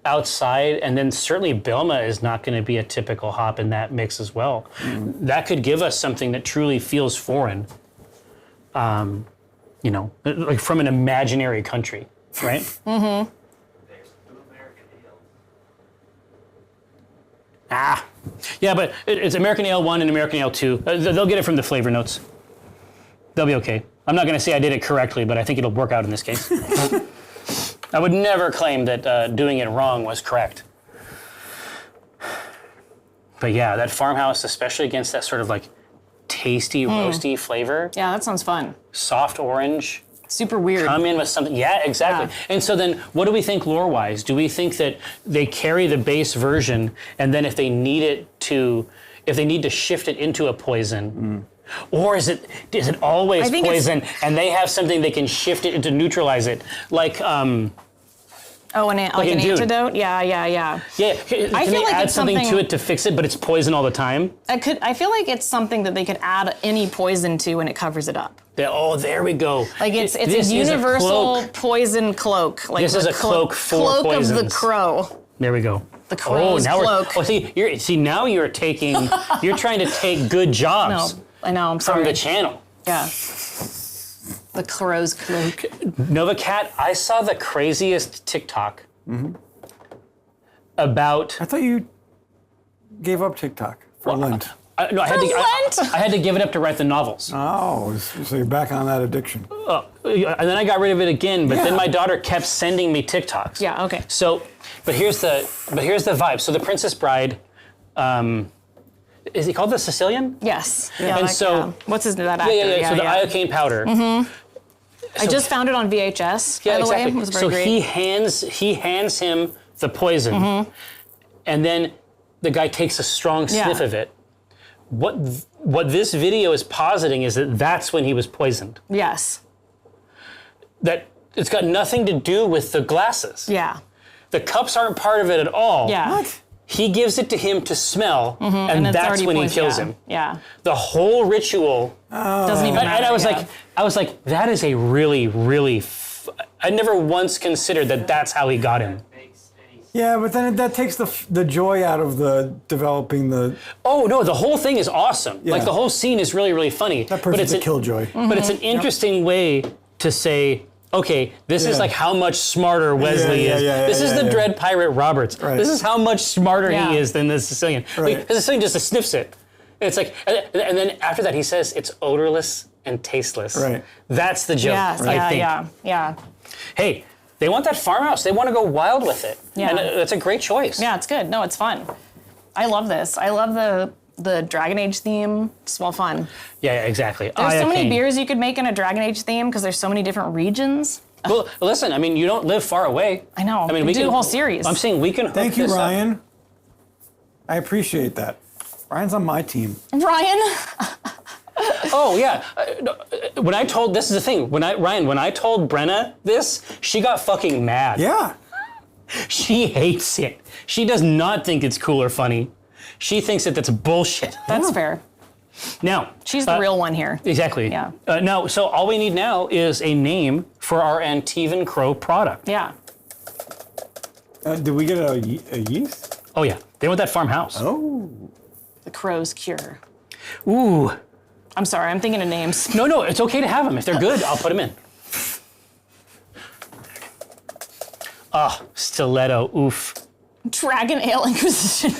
outside, and then certainly Belma is not going to be a typical hop in that mix as well. That could give us something that truly feels foreign. You know, like from an imaginary country, right? There's two American ales. Yeah, but it's American Ale 1 and American Ale 2. They'll get it from the flavor notes. They'll be okay. I'm not going to say I did it correctly, but I think it'll work out in this case. I would never claim that doing it wrong was correct. But yeah, that farmhouse, especially against that sort of like tasty, roasty flavor, Yeah, that sounds fun. soft orange, Super weird. come in with something. Yeah, exactly. Yeah. And so then what do we think lore-wise? Do we think that they carry the base version, and then if they need to shift it into a poison, or is it always I think poison and they have something they can shift it to neutralize it? Like, Oh, like in an Dune. antidote? Yeah. yeah, can feel they like add it's something to something- it to fix it, but it's poison all the time? I feel like it's something that they could add any poison to and it covers it up. There we go. Like it's This a is universal cloak. poison cloak. Like This the is a cloak for cloak of the poisons. crow. There we go. The crow's cloak. Now you're taking, you're trying to take good No, jobs I know. I'm from sorry. the channel. Yeah. The crow's cloak. Nova Cat, I saw the craziest TikTok about. I thought you gave up TikTok for Lent. I had to give it up to write the novels. Oh, so you're back on that addiction. And then I got rid of it again, but then Yeah. my daughter kept sending me TikToks. Yeah. Okay. So, but here's the vibe. So the Princess Bride, is he called the Sicilian? Yes. And like, so- what's his that actor? Yeah. So the iocane powder. I just found it on VHS. Yeah, by the exactly. way, it was very So great. he hands him the poison, and then the guy takes a strong sniff Yeah. of it. What this video is positing is that that's when he was poisoned. Yes. That it's got nothing to do with the glasses. Yeah. The cups aren't part of it at all. Yeah. What? He gives it to him to smell, and it's that's already when he poison- kills yeah. him. Yeah. The whole ritual. Doesn't even matter. And I was yeah. like, that is a really, really. I never once considered that that's how he got him. Makes any sense. Yeah, but then that takes the joy out of the developing the. Oh no, the whole thing is awesome. Yeah. Like the whole scene is really, really funny. That but person's it's a killjoy. But it's an interesting way to say, okay, this is Yeah. like how much smarter Wesley yeah, is. yeah, This is yeah, the yeah. Dread Pirate Roberts. Right. This is how much smarter Yeah. he is than the Sicilian. Right. Like, the Sicilian just sniffs it. It's like, and then after that he says it's odorless and tasteless. Right. That's the joke. Yes. I think. Yeah. Hey, they want that farmhouse. They want to go wild with it. Yeah. And that's a great choice. Yeah, it's good. No, it's fun. I love this. I love the Dragon Age theme. It's well fun. Yeah, exactly. There's so many Iocane. beers you could make in a Dragon Age theme because there's so many different regions. Well, listen, I mean, you don't live far away. I know. I mean, We we do can a whole series. I'm saying we can. Hook Thank you, this up. Ryan. I appreciate that. Ryan's on my team. Ryan. Oh yeah. When I told this is the thing. When I told Brenna this, she got fucking mad. Yeah. She hates it. She does not think it's cool or funny. She thinks that that's bullshit. That's fair. Now She's the real one here. Exactly. Yeah. No. So all we need now is a name for our Antivan Crow product. Yeah. Did we get a yeast? Oh yeah. They want that farmhouse. Oh. The Crow's Cure. Ooh. I'm sorry, I'm thinking of names. No, it's okay to have them. If they're good, I'll put them in. Stiletto. Oof. Dragon Ale Inquisition.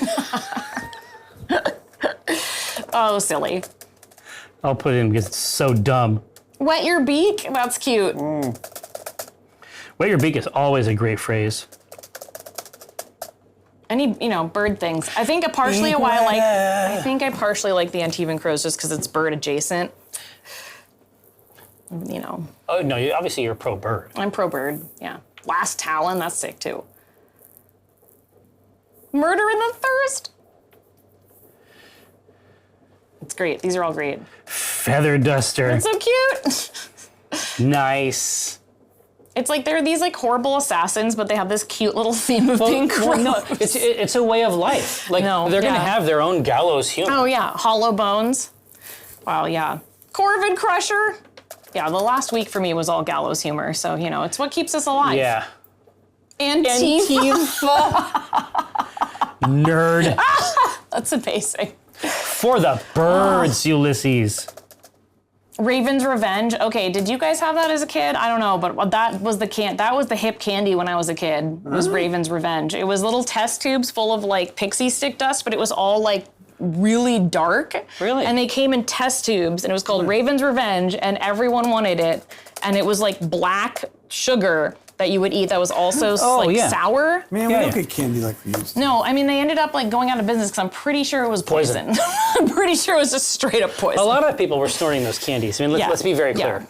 Oh, silly. I'll put it in because it's so dumb. Wet your beak? That's cute. Wet your beak is always a great phrase. Any, bird things. I think I partially like the Antivan Crows just because it's bird adjacent. You know, Oh no, obviously you're pro bird. I'm pro bird. Yeah. Last Talon, that's sick too. Murder in the Thirst. It's great. These are all great. Feather duster. It's so cute. Nice. It's like they're these like horrible assassins, but they have this cute little theme of being Well, no, gross. it's a way of life. Like No, they're gonna yeah. have their own gallows humor. Oh yeah, Hollow Bones. Wow, yeah. Corvid Crusher. Yeah, the last week for me was all gallows humor, so you know it's what keeps us alive. Yeah. Antifa. Nerd. That's amazing. For the birds, Ulysses. Raven's Revenge. Okay, did you guys have that as a kid? I don't know, but that was the hip candy when I was a kid. Was Raven's Revenge. It was little test tubes full of like pixie stick dust, but it was all like really dark. Really? And they came in test tubes, and it was called Raven's Revenge, and everyone wanted it. And it was like black sugar that you would eat that was also yeah. sour. Man, Yeah, we don't yeah. get candy like we used to. No, I mean they ended up like going out of business because I'm pretty sure it was poison. I'm pretty sure it was just straight up poison. A lot of people were snorting those candies. I mean, let's be very clear. Yeah.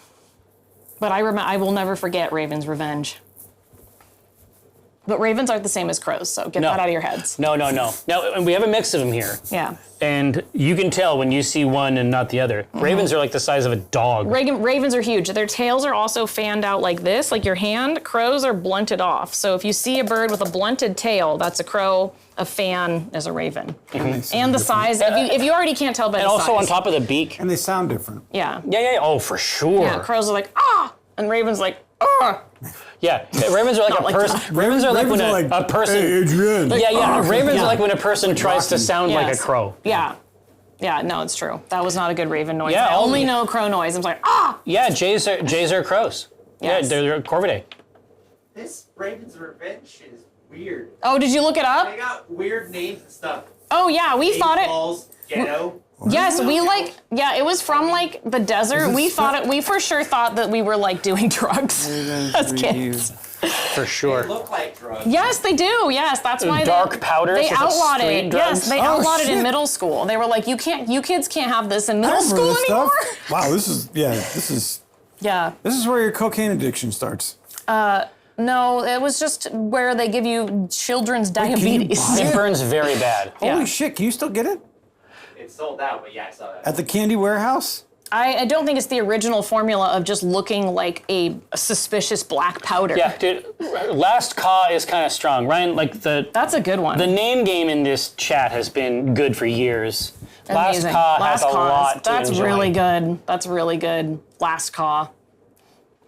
But I will never forget Raven's Revenge. But ravens aren't the same as crows, so get No. that out of your heads. No. Now, and we have a mix of them here. Yeah. And you can tell when you see one and not the other. Mm-hmm. Ravens are like the size of a dog. Ravens are huge. Their tails are also fanned out like this, like your hand. Crows are blunted off. So if you see a bird with a blunted tail, that's a crow. A fan is a raven. And the size, if you already can't tell by And the also size. on top of the beak. And they sound different. Yeah. Yeah. Oh, for sure. Yeah, crows are like, ah! And ravens like, ah! Yeah, ravens are like a like person. that. Ravens are like when Ravens are a person. Hey, Adrian. Yeah. Ravens Yeah. are like when a person tries to sound like a Yes. crow. Yeah. Yeah, no, it's true. That was not a good raven noise. Yeah, I only yeah. know crow noise. I'm like, ah! Yeah, jays are crows. Yes. Yeah, they're corvidae. This Raven's Revenge shit is weird. Oh, did you look it up? They got weird names and stuff. Oh, yeah, we thought it. Balls, ghetto. Yes, we like, yeah, it was from like the desert. We for sure thought that we were like doing drugs as kids. For They sure. look like drugs. Yes, they do. Yes, that's why Dark powders, they is it outlawed street it. drugs? Yes, they Oh, outlawed it in shit. middle school. They were like, you kids can't have this in I middle remember school this anymore. stuff. Wow, Yeah. this is where your cocaine addiction starts. No, it was just where they give you children's can you diabetes. buy It burns very bad. Yeah. Holy shit, can you still get it? It's sold out, but yeah, I saw that. At the candy warehouse? I don't think it's the original formula of just looking like a suspicious black powder. Yeah, dude. Last Caw is kind of strong, Ryan. Like That's a good one. the name game in this chat has been good for years. Amazing. Last Caw has a lot to That's enjoy. really good. That's really good. Last Caw.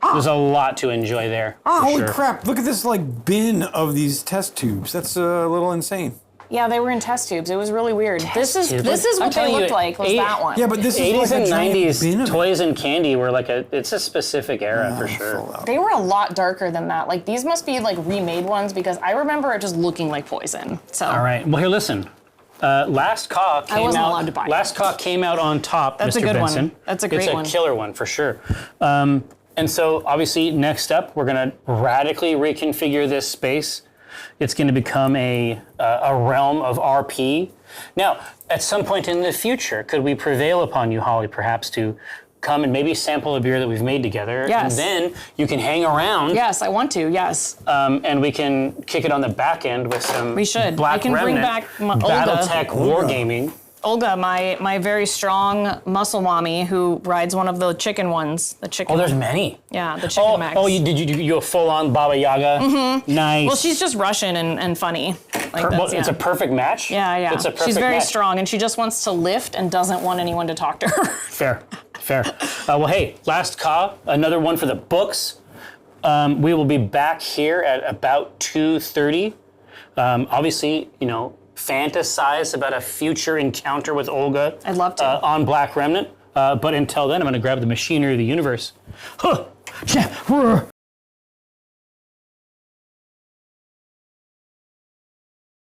There's a lot to enjoy there. Oh, for holy sure. crap, look at this like bin of these test tubes. That's a little insane. Yeah, they were in test tubes. It was really weird. This is tubes. what I'm they telling you, looked like. Was that one? Yeah, but this is 80s like a and giant 90s bin of toys and candy were like it's a specific era for sure. They were a lot darker than that. Like these must be like remade ones because I remember it just looking like poison. So All right. Well, here, listen. Last Caw came wasn't out. allowed to buy it. Last Caw came out on top. That's a Mr. good one. Benson. That's a great It's a one. killer one for sure. And so, obviously, next up, we're going to radically reconfigure this space. It's going to become a realm of RP. Now, at some point in the future, could we prevail upon you, Holly, perhaps to come and maybe sample a beer that we've made together? Yes. And then you can hang around. yes, I want to. Yes. And we can kick it on the back end with some We should. Black I can bring Remnant, back my- Olga. BattleTech Wargaming. Olga, my very strong muscle mommy who rides one of the chicken ones. The chicken. Oh, there's many. Yeah, the chicken max. You a full-on Baba Yaga? Mm-hmm. Nice. Well, she's just Russian and funny. Like that's, It's a perfect match. Yeah. It's a perfect She's very match. strong, and she just wants to lift and doesn't want anyone to talk to her. Fair. Well, hey, Last Caw, another one for the books. We will be back here at about 2:30. Obviously, fantasize about a future encounter with Olga. I'd love to. On Black Remnant. But until then, I'm going to grab the machinery of the universe. Huh. Yeah.